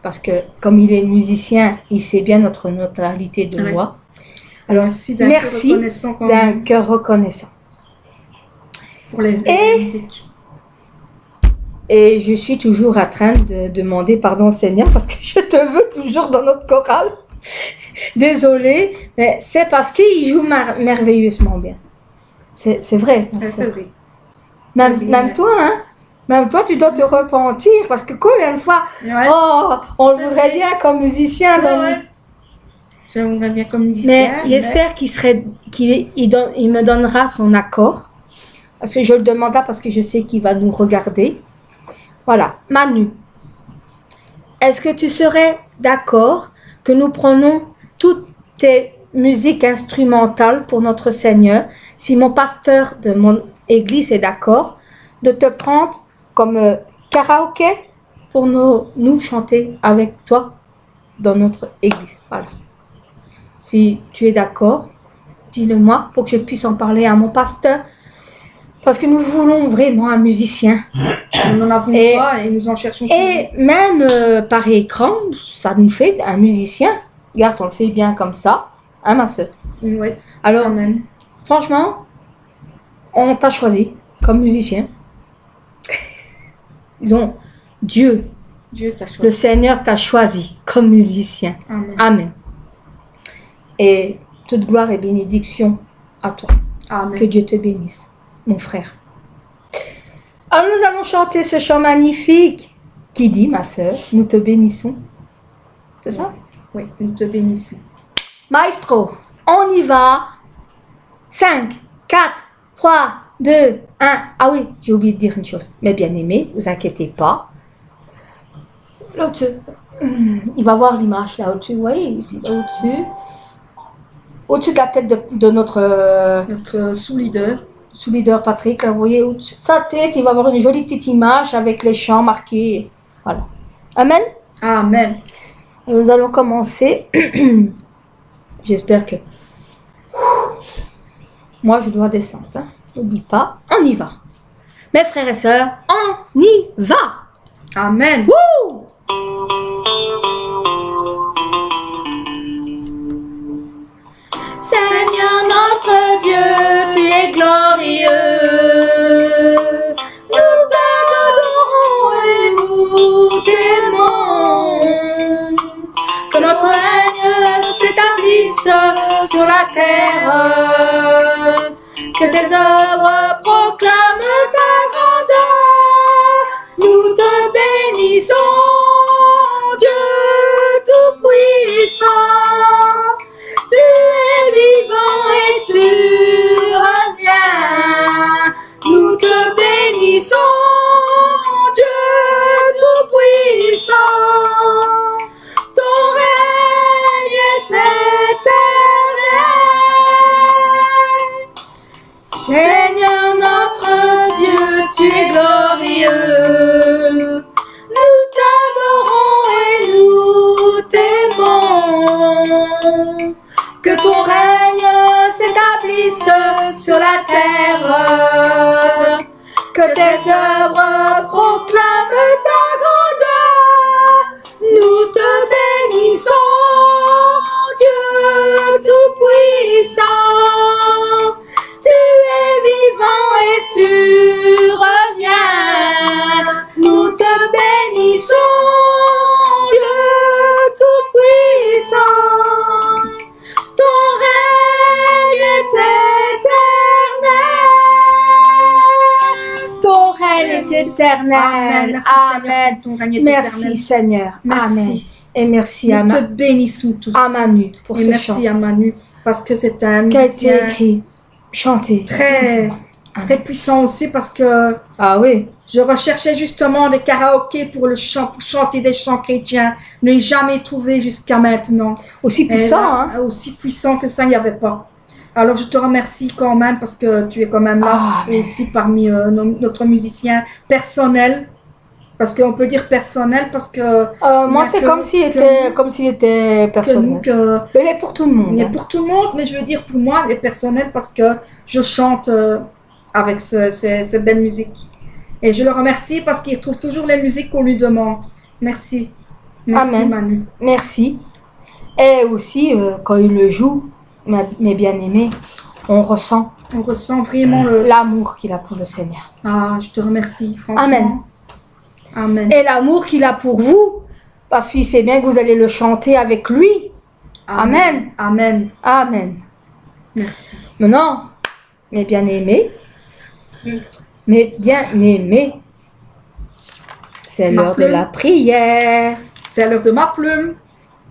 Parce que, comme il est musicien, il sait bien notre neutralité de voix. Alors, merci d'un cœur reconnaissant. Pour les musiques. Et je suis toujours en train de demander pardon au Seigneur parce que je te veux toujours dans notre chorale. Désolée, mais c'est parce qu'il joue merveilleusement bien. C'est vrai. C'est vrai. Même toi, hein? Même toi, tu dois te repentir parce que combien de fois, on le voudrait bien comme musicien. Je le voudrais bien comme musicien. Mais j'espère qu'il me donnera son accord. Parce que je le demande parce que je sais qu'il va nous regarder. Voilà. Manu, est-ce que tu serais d'accord que nous prenons toutes tes musiques instrumentales pour notre Seigneur, si mon pasteur de mon église est d'accord, de te prendre comme karaoké pour nous chanter avec toi dans notre église. Voilà. Si tu es d'accord, dis-le-moi pour que je puisse en parler à mon pasteur. Parce que nous voulons vraiment un musicien. Nous n'en avons pas et nous en cherchons. Et même par écran, ça nous fait un musicien. Regarde, on le fait bien comme ça. Hein, ma soeur? Oui. Alors, franchement, on t'a choisi comme musicien. Disons, Dieu t'a choisi. Le Seigneur t'a choisi comme musicien. Amen. Amen. Et toute gloire et bénédiction à toi. Amen. Que Dieu te bénisse, mon frère. Alors nous allons chanter ce chant magnifique qui dit, ma sœur, nous te bénissons. C'est ça? Oui, nous te bénissons. Maestro, on y va. 5, 4, 3, 2, 1. Ah oui, j'ai oublié de dire une chose. Mes bien-aimés, vous inquiétez pas. Là au-dessus. Il va voir l'image là au-dessus. Vous voyez ici, là au-dessus. Au-dessus de la tête de notre sous-leader. Sous-leader Patrick, là, vous voyez, au-dessus de sa tête, il va avoir une jolie petite image avec les chants marqués. Voilà. Amen. Amen. Nous allons commencer. J'espère que... Moi, je dois descendre. Hein. N'oublie pas, on y va. Mes frères et sœurs, on y va. Amen. Wouh! Seigneur notre Dieu, tu es glorieux. Nous t'adorons et nous t'aimons. Que notre règne s'établisse sur la terre. Que tes œuvres proclament ta grandeur. Nous te bénissons, Dieu Tout-Puissant. Tu es vivant et tu reviens. Nous te bénissons, Dieu Tout-Puissant. Ton règne est éternel. Seigneur notre Dieu, tu es glorieux. Nous t'adorons et nous t'aimons. Que ton règne s'établisse sur la terre. Que tes œuvres proclament ta grandeur. Nous te bénissons, Dieu Tout-Puissant. Tu es vivant et tu reviens. Nous te bénissons, Dieu Tout-Puissant. Ton règne est éternel. Ton règne est éternel. Amen. Ton règne est Merci éternel. Seigneur. Merci. Amen. Et merci Nous te bénissons tous. à Manu pour Et ce merci chant à Manu parce que c'est un qui a été musicien écrit, chanté. très puissant aussi parce que Ah oui. je recherchais justement des karaokés pour le chant, pour chanter des chants chrétiens. Je n'ai jamais trouvé jusqu'à maintenant. Aussi puissant, là, hein. Aussi puissant que ça, il n'y avait pas. Alors je te remercie quand même parce que tu es quand même là Ah, mais- aussi parmi notre musicien personnel. Parce qu'on peut dire personnel parce que Moi, il y a c'est que- comme s'il que était, nous- comme s'il était personnel. que Il est pour tout le monde. il est hein. pour tout le monde, mais je veux dire pour moi, il est personnel parce que je chante avec ces belles musiques. Et je le remercie parce qu'il trouve toujours les musiques qu'on lui demande. Merci. Merci Amen. Manu. Merci. Et aussi, quand il le joue, mes bien-aimés, on ressent On ressent vraiment l'amour qu'il a pour le Seigneur. Ah, je te remercie, franchement. Amen. Amen. Et l'amour qu'il a pour vous, parce qu'il sait bien que vous allez le chanter avec lui. Amen. Amen. Amen. Merci. Maintenant, mes bien-aimés, c'est Ma l'heure de plume. la prière. C'est à l'heure de ma plume.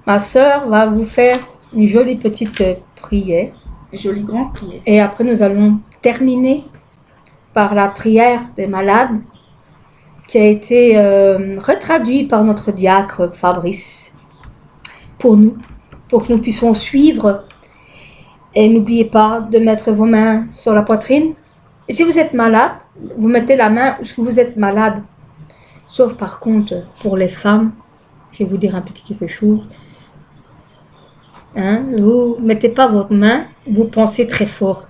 Ma sœur va vous faire une jolie petite prière. Jolie grande prière. Et après, nous allons terminer par la prière des malades qui a été retraduite par notre diacre Fabrice pour nous, pour que nous puissions suivre. Et n'oubliez pas de mettre vos mains sur la poitrine. Et si vous êtes malade, vous mettez la main où vous êtes malade. Sauf par contre, pour les femmes, je vais vous dire un petit quelque chose. Hein, vous mettez pas votre main, vous pensez très fort.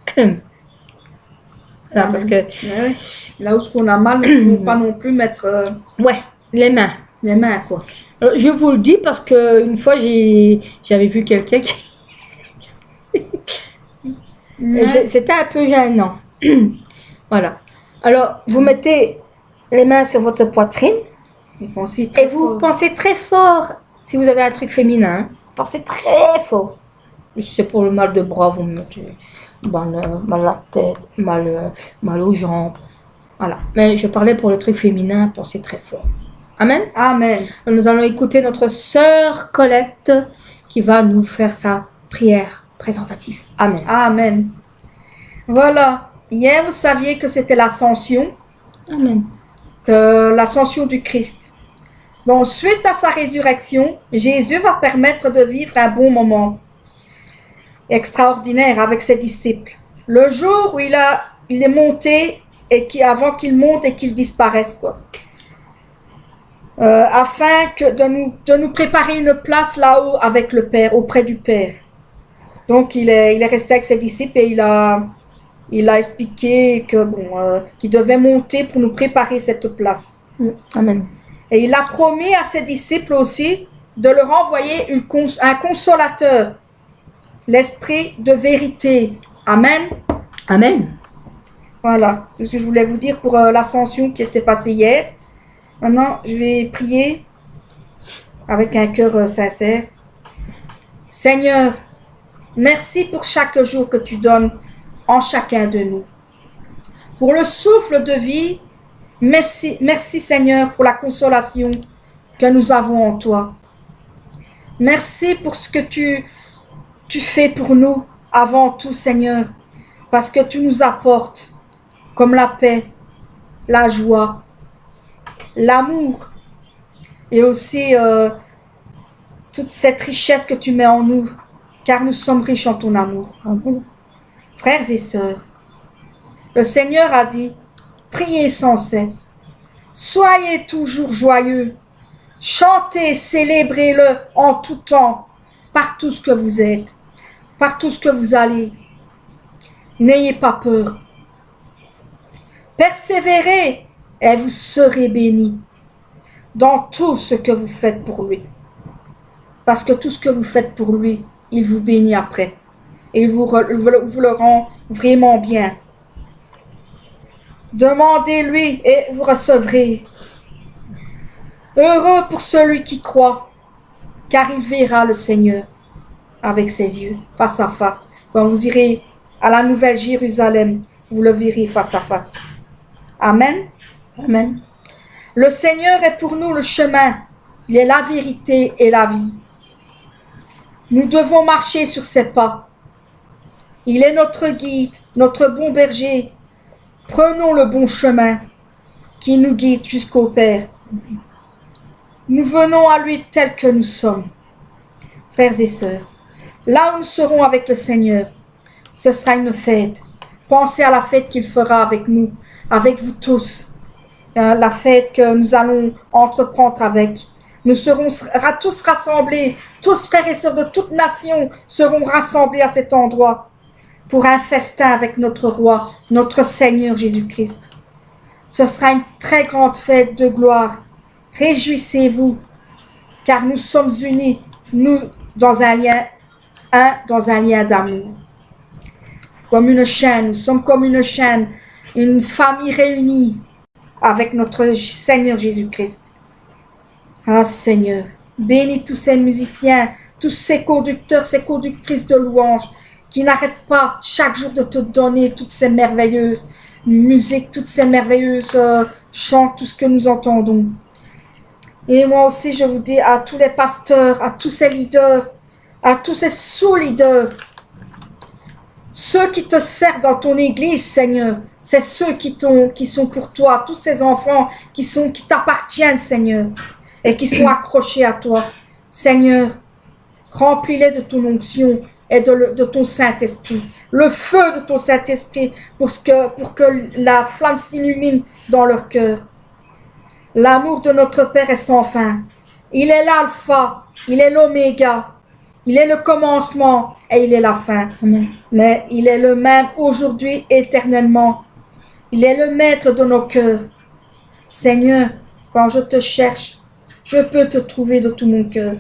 Voilà, parce que, Ouais. Là où on a mal, il ne faut pas non plus mettre ouais, les mains. les mains, quoi. Alors, je vous le dis parce que une fois j'avais vu quelqu'un qui Ouais. c'était un peu gênant. Voilà. Alors vous mettez les mains sur votre poitrine Et pensez très et vous fort. pensez très fort. Si vous avez un truc féminin, hein, pensez très fort. Si c'est pour le mal de bras, vous mettez mal à la tête, mal aux jambes. Voilà. Mais je parlais pour le truc féminin, pensez très fort. Amen. Amen. Nous allons écouter notre sœur Colette qui va nous faire sa prière présentative. Amen. Amen. Voilà. Hier, vous saviez que c'était l'ascension, Amen. l'ascension du Christ. Bon, suite à sa résurrection, Jésus va permettre de vivre un bon moment extraordinaire avec ses disciples. Le jour où il est monté et avant qu'il monte et qu'il disparaisse, quoi. Afin de nous préparer une place là-haut avec le Père, auprès du Père. Donc il est resté avec ses disciples et il a expliqué que qu'il devait monter pour nous préparer cette place. Amen. Et il a promis à ses disciples aussi de leur envoyer un consolateur, l'esprit de vérité. Amen. Amen. Voilà, c'est ce que je voulais vous dire pour l'ascension qui était passée hier. Maintenant, je vais prier avec un cœur sincère. Seigneur, merci pour chaque jour que tu donnes en chacun de nous. Pour le souffle de vie, merci Seigneur pour la consolation que nous avons en toi. Merci pour ce que tu fais pour nous avant tout Seigneur, parce que tu nous apportes comme la paix, la joie, l'amour et aussi toute cette richesse que tu mets en nous, car nous sommes riches en ton amour. Amen. Frères et sœurs, le Seigneur a dit, priez sans cesse, soyez toujours joyeux, chantez, célébrez-le en tout temps, partout ce que vous êtes, partout ce que vous allez. N'ayez pas peur. Persévérez et vous serez bénis dans tout ce que vous faites pour lui. Parce que tout ce que vous faites pour lui, il vous bénit après. Et il vous le rend vraiment bien. Demandez-lui et vous recevrez. Heureux pour celui qui croit, car il verra le Seigneur avec ses yeux, face à face. Quand vous irez à la Nouvelle Jérusalem, vous le verrez face à face. Amen. Amen. Le Seigneur est pour nous le chemin, il est la vérité et la vie. Nous devons marcher sur ses pas. Il est notre guide, notre bon berger. Prenons le bon chemin qui nous guide jusqu'au Père. Nous venons à lui tel que nous sommes. Frères et sœurs, là où nous serons avec le Seigneur, ce sera une fête. Pensez à la fête qu'il fera avec nous, avec vous tous. La fête que nous allons entreprendre avec. Nous serons tous rassemblés, tous frères et sœurs de toutes nations seront rassemblés à cet endroit pour un festin avec notre roi, notre Seigneur Jésus-Christ. Ce sera une très grande fête de gloire. Réjouissez-vous, car nous sommes unis, nous, dans un lien d'amour. Comme une chaîne, nous sommes comme une chaîne, une famille réunie avec notre Seigneur Jésus-Christ. Ah Seigneur, bénis tous ces musiciens, tous ces conducteurs, ces conductrices de louanges qui n'arrêtent pas chaque jour de te donner toutes ces merveilleuses musiques, toutes ces merveilleuses chants, tout ce que nous entendons. Et moi aussi, je vous dis à tous les pasteurs, à tous ces leaders, à tous ces sous-leaders, ceux qui te servent dans ton église, Seigneur, c'est ceux qui sont pour toi, tous ces enfants qui t'appartiennent, Seigneur, et qui sont accrochés à toi. Seigneur, remplis-les de ton onction et de ton Saint-Esprit, le feu de ton Saint-Esprit pour que la flamme s'illumine dans leur cœur. L'amour de notre Père est sans fin. Il est l'alpha, il est l'oméga, il est le commencement et il est la fin. Amen. Mais il est le même aujourd'hui, éternellement. Il est le maître de nos cœurs. Seigneur, quand je te cherche, je peux te trouver de tout mon cœur.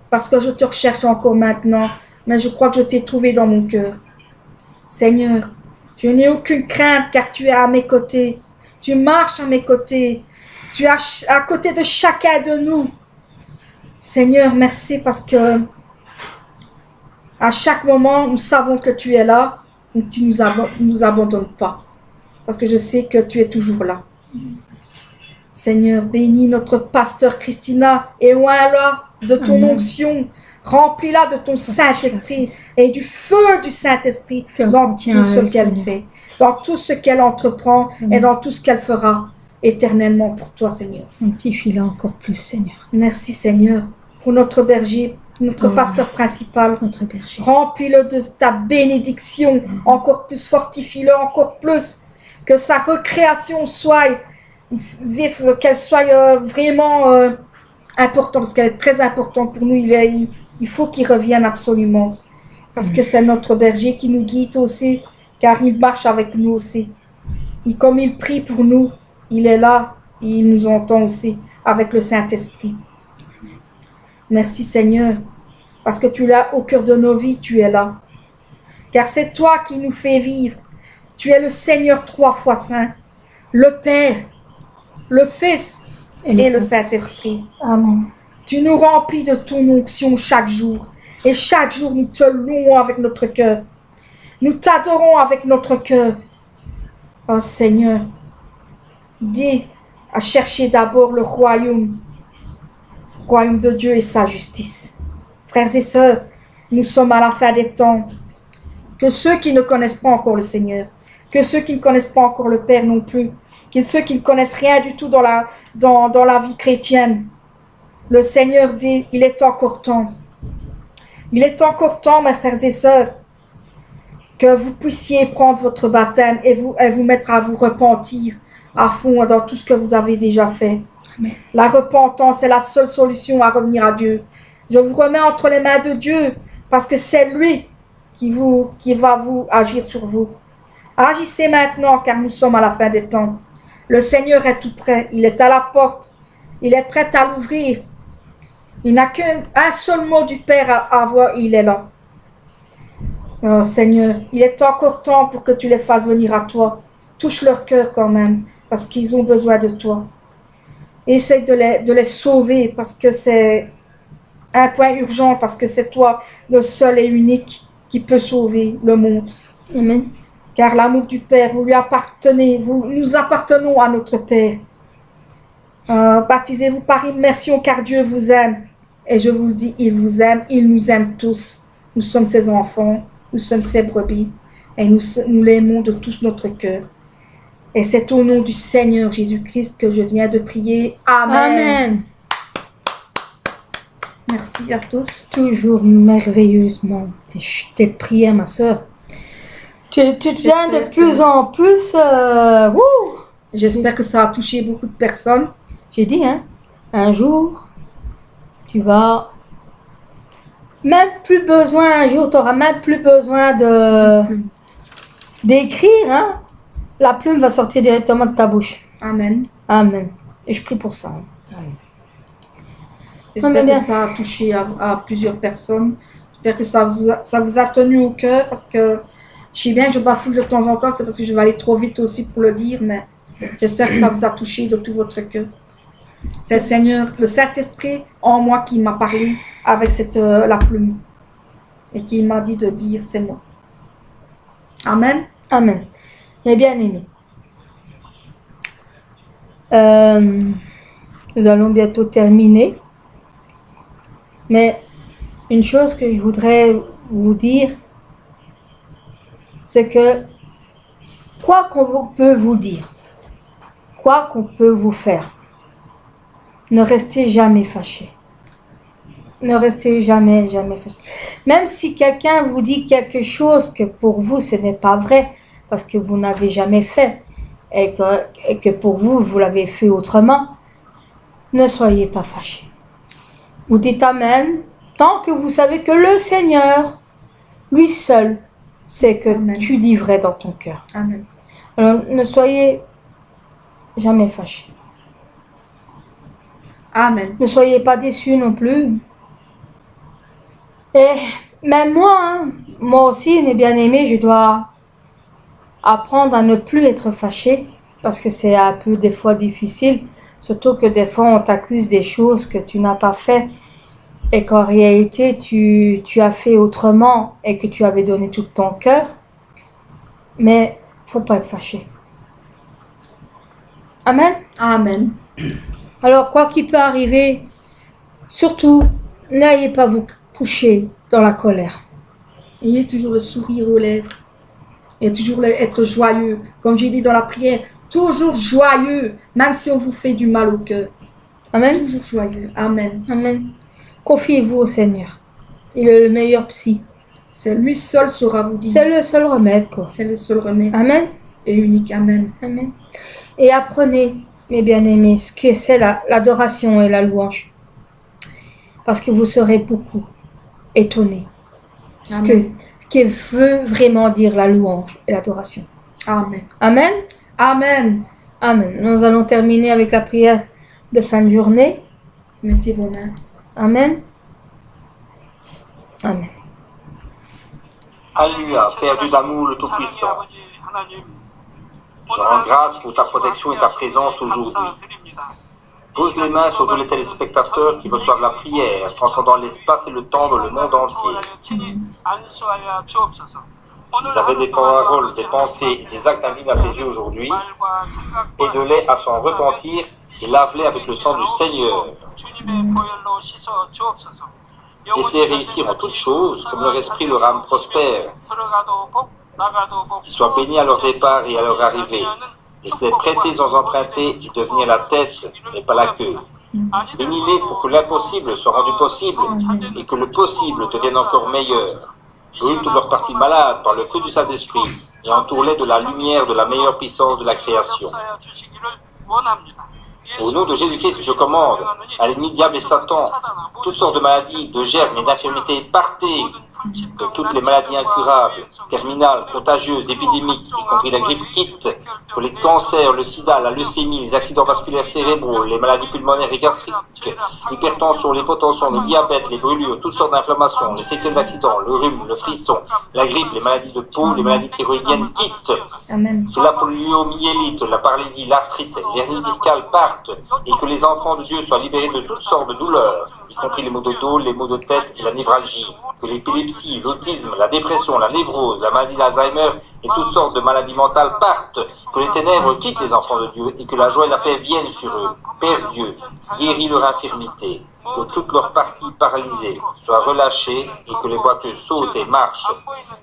Parce que je te recherche encore maintenant, mais je crois que je t'ai trouvé dans mon cœur. Seigneur, je n'ai aucune crainte car tu es à mes côtés. Tu marches à mes côtés. Tu es à côté de chacun de nous. Seigneur, merci parce que à chaque moment, nous savons que tu es là, donc tu nous abandonnes pas. Parce que je sais que tu es toujours là. Seigneur, bénis notre pasteur Christina et oins-la de ton onction. Remplis-la de ton Saint-Esprit et du feu du Saint-Esprit dans tout ce qu'elle fait, dans tout ce qu'elle entreprend et dans tout ce qu'elle fera éternellement pour toi, Seigneur. Sanctifie-la encore plus, Seigneur. Merci, Seigneur, pour notre berger, notre pasteur principal. Notre berger. Remplis-le de ta bénédiction, encore plus, fortifie-le encore plus, que sa recréation soit vive, qu'elle soit vraiment importante, parce qu'elle est très importante pour nous. Il faut qu'il revienne absolument, parce que c'est notre berger qui nous guide aussi, car il marche avec nous aussi. Et comme il prie pour nous, il est là, et il nous entend aussi avec le Saint-Esprit. Merci Seigneur, parce que tu l'as au cœur de nos vies, tu es là. Car c'est toi qui nous fais vivre. Tu es le Seigneur 3 fois saint, le Père, le Fils et le Saint-Esprit. Amen. Tu nous remplis de ton onction chaque jour. Et chaque jour, nous te louons avec notre cœur. Nous t'adorons avec notre cœur. Oh Seigneur, dis à chercher d'abord le royaume de Dieu et sa justice. Frères et sœurs, nous sommes à la fin des temps. Que ceux qui ne connaissent pas encore le Seigneur, que ceux qui ne connaissent pas encore le Père non plus, que ceux qui ne connaissent rien du tout dans la vie chrétienne, le Seigneur dit, il est encore temps. Il est encore temps, mes frères et sœurs, que vous puissiez prendre votre baptême et vous mettre à vous repentir à fond dans tout ce que vous avez déjà fait. Amen. La repentance est la seule solution à revenir à Dieu. Je vous remets entre les mains de Dieu parce que c'est lui qui va vous agir sur vous. Agissez maintenant car nous sommes à la fin des temps. Le Seigneur est tout près. Il est à la porte. Il est prêt à l'ouvrir. Il n'a qu'un seul mot du Père à avoir. Il est là. Oh Seigneur, il est encore temps pour que tu les fasses venir à toi. Touche leur cœur quand même parce qu'ils ont besoin de toi. Essaye de les sauver parce que c'est un point urgent, parce que c'est toi le seul et unique qui peut sauver le monde. Amen. Car l'amour du Père, vous lui appartenez, nous appartenons à notre Père. Baptisez-vous par immersion car Dieu vous aime. Et je vous le dis, il vous aime, il nous aime tous. Nous sommes ses enfants, nous sommes ses brebis et nous l'aimons de tout notre cœur. Et c'est au nom du Seigneur Jésus-Christ que je viens de prier. Amen. Amen. Merci à tous. Toujours merveilleusement tes prières, ma soeur. Tu deviens de plus en plus... J'espère que ça a touché beaucoup de personnes. J'ai dit, hein, un jour, tu vas... Même plus besoin, un jour, tu n'auras même plus besoin d'écrire, hein. La plume va sortir directement de ta bouche. Amen. Amen. Et je prie pour ça. Amen. J'espère que ça a touché à plusieurs personnes. J'espère que ça vous a tenu au cœur parce que je sais bien que je bafoule de temps en temps, c'est parce que je vais aller trop vite aussi pour le dire, mais j'espère que ça vous a touché de tout votre cœur. C'est le Seigneur, le Saint-Esprit en moi qui m'a parlé avec la plume et qui m'a dit de dire ces mots. Amen. Amen. J'ai bien aimé. Nous allons bientôt terminer. Mais une chose que je voudrais vous dire, c'est que quoi qu'on peut vous dire, quoi qu'on peut vous faire, ne restez jamais fâchés. Ne restez jamais fâchés. Même si quelqu'un vous dit quelque chose que pour vous ce n'est pas vrai, parce que vous n'avez jamais fait, et que pour vous, vous l'avez fait autrement, ne soyez pas fâchés. Vous dites Amen, tant que vous savez que le Seigneur, lui seul, sait que Amen. tu dis vrai dans ton cœur. Amen. Alors, ne soyez jamais fâchés. Amen. Ne soyez pas déçus non plus. Et même moi, hein, moi aussi, mes bien-aimés, je dois apprendre à ne plus être fâché, parce que c'est un peu des fois difficile, surtout que des fois on t'accuse des choses que tu n'as pas fait et qu'en réalité tu as fait autrement et que tu avais donné tout ton cœur. Mais faut pas être fâché. Amen. Amen. Alors quoi qu'il peut arriver, surtout n'ayez pas coucher dans la colère. Ayez toujours le sourire aux lèvres. Et toujours être joyeux. Comme j'ai dit dans la prière, toujours joyeux, même si on vous fait du mal au cœur. Amen. Toujours joyeux. Amen. Amen. Confiez-vous au Seigneur. Il est le meilleur psy. C'est lui seul saura vous dire. C'est le seul remède, quoi. C'est le seul remède. Amen. Et unique. Amen. Amen. Et apprenez, mes bien-aimés, ce que c'est l'adoration et la louange. Parce que vous serez beaucoup étonnés. Ce que veut vraiment dire la louange et l'adoration. Amen. Amen. Amen. Amen. Nous allons terminer avec la prière de fin de journée. Mettez vos mains. Amen. Amen. Alléluia, Père Dieu d'amour, le Tout-Puissant. Je rends grâce pour ta protection et ta présence aujourd'hui. Pose les mains sur tous les téléspectateurs qui reçoivent la prière, transcendant l'espace et le temps dans le monde entier. Ils avaient des paroles, des pensées et des actes indignes à tes yeux aujourd'hui. Aide-les à s'en repentir et lave-les avec le sang du Seigneur. Laisse-les réussir en toutes choses, comme leur esprit leur âme prospère. Qu'ils soient bénis à leur départ et à leur arrivée. Laisse-les prêter sans emprunter et devenir la tête, mais pas la queue. Bénis-les pour que l'impossible soit rendu possible et que le possible devienne encore meilleur. Brûle toutes leurs parties malades par le feu du Saint-Esprit et entoure-les de la lumière de la meilleure puissance de la création. Au nom de Jésus-Christ, je commande à l'ennemi diable et Satan, toutes sortes de maladies, de germes et d'infirmités, partez de toutes les maladies incurables, terminales, contagieuses, épidémiques, y compris la grippe quitte, pour les cancers, le sida, la leucémie, les accidents vasculaires cérébraux, les maladies pulmonaires et gastriques, l'hypertension, l'hypotension, le diabète, les brûlures, toutes sortes d'inflammations, les séquelles d'accidents, le rhume, le frisson, la grippe, les maladies de peau, les maladies thyroïdiennes quittent. Amen. Que la poliomyélite, la paralysie, l'arthrite, l'hernie discale partent et que les enfants de Dieu soient libérés de toutes sortes de douleurs, y compris les maux de dos, les maux de tête et la névralgie. Que l'épilepsie, l'autisme, la dépression, la névrose, la maladie d'Alzheimer et toutes sortes de maladies mentales partent. Que les ténèbres quittent les enfants de Dieu et que la joie et la paix viennent sur eux. Père Dieu, guéris leur infirmité. Que toutes leurs parties paralysées soient relâchées et que les boiteux sautent et marchent.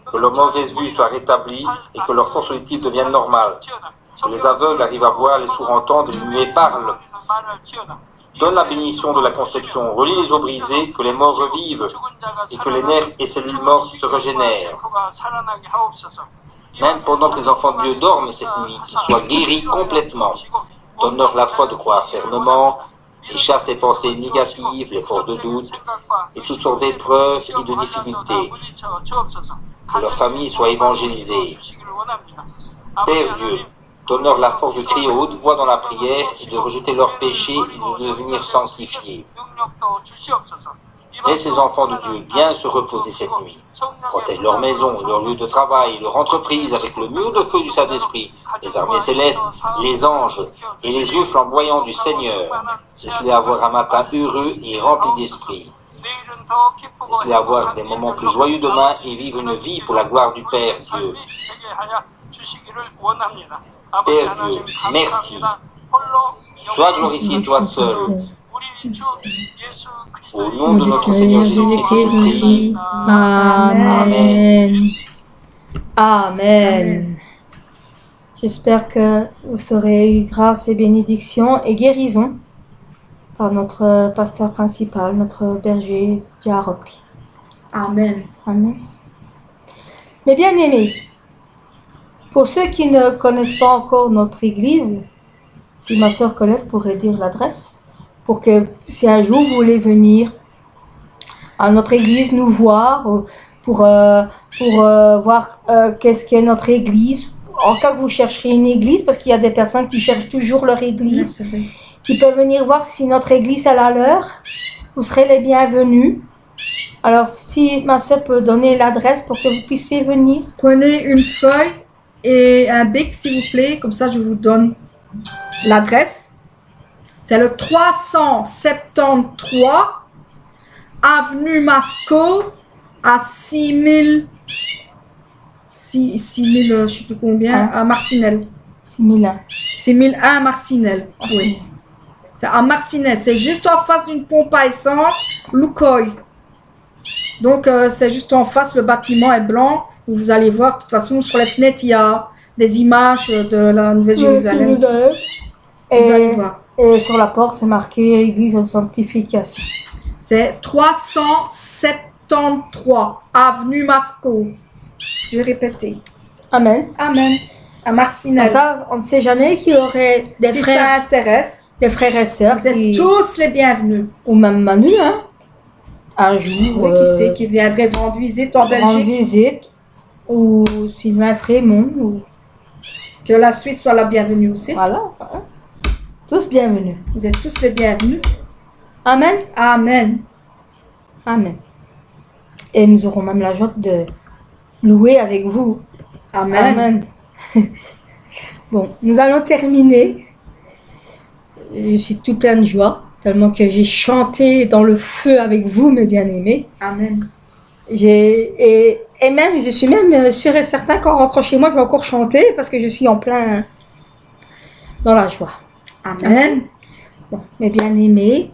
Que leur mauvaise vue soit rétablie et que leur force auditive devienne normale. Que les aveugles arrivent à voir, les sourds entendent, les muets parlent. Donne la bénédiction de la conception, relie les os brisés, que les morts revivent et que les nerfs et cellules mortes se régénèrent. Même pendant que les enfants de Dieu dorment cette nuit, qu'ils soient guéris complètement. Donne-leur la foi de croire fermement et chasse les pensées négatives, les forces de doute et toutes sortes d'épreuves et de difficultés. Que leur famille soit évangélisée. Père Dieu, donne-leur la force de crier à haute voix dans la prière et de rejeter leurs péchés et de devenir sanctifiés. Laisse ces enfants de Dieu bien se reposer cette nuit. Protège leur maison, leur lieu de travail, leur entreprise avec le mur de feu du Saint-Esprit, les armées célestes, les anges et les yeux flamboyants du Seigneur. Laisse-les avoir un matin heureux et rempli d'esprit. Laisse-les avoir des moments plus joyeux demain et vivre une vie pour la gloire du Père Dieu. Père Dieu, merci. Sois glorifié toi seul. Au nom de notre Seigneur Jésus-Christ, nous prions. Amen. Amen. J'espère que vous aurez eu grâce et bénédiction et guérison par notre pasteur principal, notre berger Jarokli. Amen. Amen. Mes bien-aimés, pour ceux qui ne connaissent pas encore notre église, si ma sœur Colette pourrait dire l'adresse, pour que si un jour vous voulez venir à notre église nous voir, pour voir qu'est-ce qu'est notre église, en cas que vous chercherez une église, parce qu'il y a des personnes qui cherchent toujours leur église, qui peuvent venir voir si notre église est la leur, vous serez les bienvenus. Alors si ma sœur peut donner l'adresse pour que vous puissiez venir. Prenez une feuille et un bic s'il vous plaît, comme ça je vous donne l'adresse. C'est le 373 avenue Masco à 6000, je sais plus combien, à Marcinelle. 6001. 6001 Marcinelle, oui. C'est à Marcinelle, c'est juste en face d'une pompe à essence, Lukoil. Donc, c'est juste en face, le bâtiment est blanc. Vous allez voir, de toute façon, sur les fenêtres, il y a des images de la Nouvelle-Jérusalem. Vous allez voir. Et sur la porte, c'est marqué Église de Sanctification. C'est 373 avenue Masco. Je vais répéter. Amen. Amen. À Marcinelle. Comme ça, on ne sait jamais qu'il y aurait des Si frères, ça intéresse, des frères et sœurs vous êtes tous les bienvenus. ou même Manu, hein, un jour, Oui, qui sait, qui viendrait rendre visite en rendre Belgique. visite, ou Sylvain Frémont, ou Que la Suisse soit la bienvenue aussi. voilà, hein. Tous bienvenus. Vous êtes tous les bienvenus. Amen. Amen. Amen. Et nous aurons même la joie de louer avec vous. Amen. Amen. Bon, nous allons terminer. Je suis tout plein de joie, tellement que j'ai chanté dans le feu avec vous, mes bien-aimés. Amen. Et même, je suis même sûre et certain qu'en rentrant chez moi, je vais encore chanter parce que je suis en plein dans la joie. Amen. Bon, mes bien-aimés,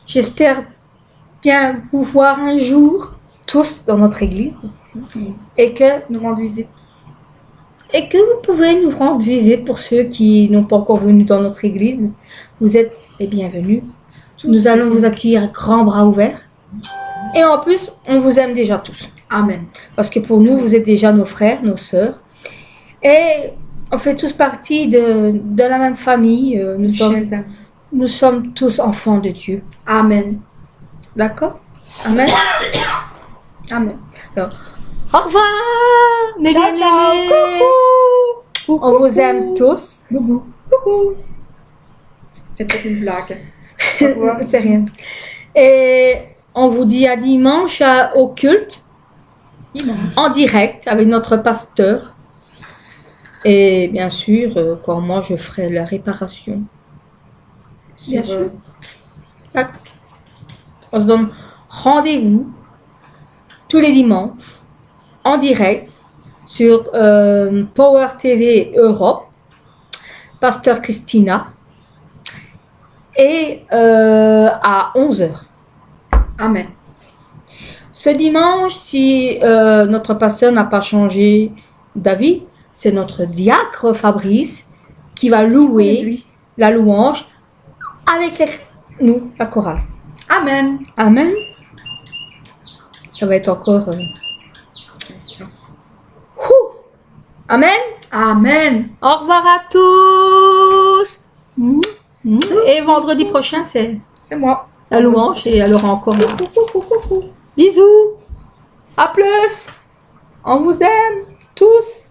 j'espère bien vous voir un jour, tous dans notre église, et que Nous rendre visite. vous pouvez nous rendre visite pour ceux qui n'ont pas encore venu dans notre église. Vous êtes les bienvenus. Nous allons vous accueillir à grands bras ouverts. Et en plus, on vous aime déjà tous. Amen. Parce que pour nous, vous êtes déjà nos frères, nos sœurs. Et on fait tous partie de la même famille. Nous sommes tous enfants de Dieu. Amen. D'accord? Amen. Amen. Alors, au revoir, mes Ciao, ciao. bien-aimés. Coucou. On vous aime tous. Coucou. Coucou. C'était une blague. Au revoir. C'est rien. Et on vous dit à dimanche au culte, Dimanche. en direct, avec notre pasteur. Et bien sûr, quand moi je ferai la réparation. Bien Sur, sûr. tac. On se donne rendez-vous tous les dimanches en direct sur Power TV Europe, Pasteur Christina, et à 11h. Amen. Ce dimanche, si notre pasteur n'a pas changé d'avis, c'est notre diacre Fabrice qui va louer Lui. la louange avec nous, la chorale. Amen. Amen. Ça va être encore... Amen. Amen. Au revoir à tous. Et vendredi prochain, c'est C'est moi. la louange et elle aura encore... Coucou, coucou. Bisous. À plus. On vous aime tous.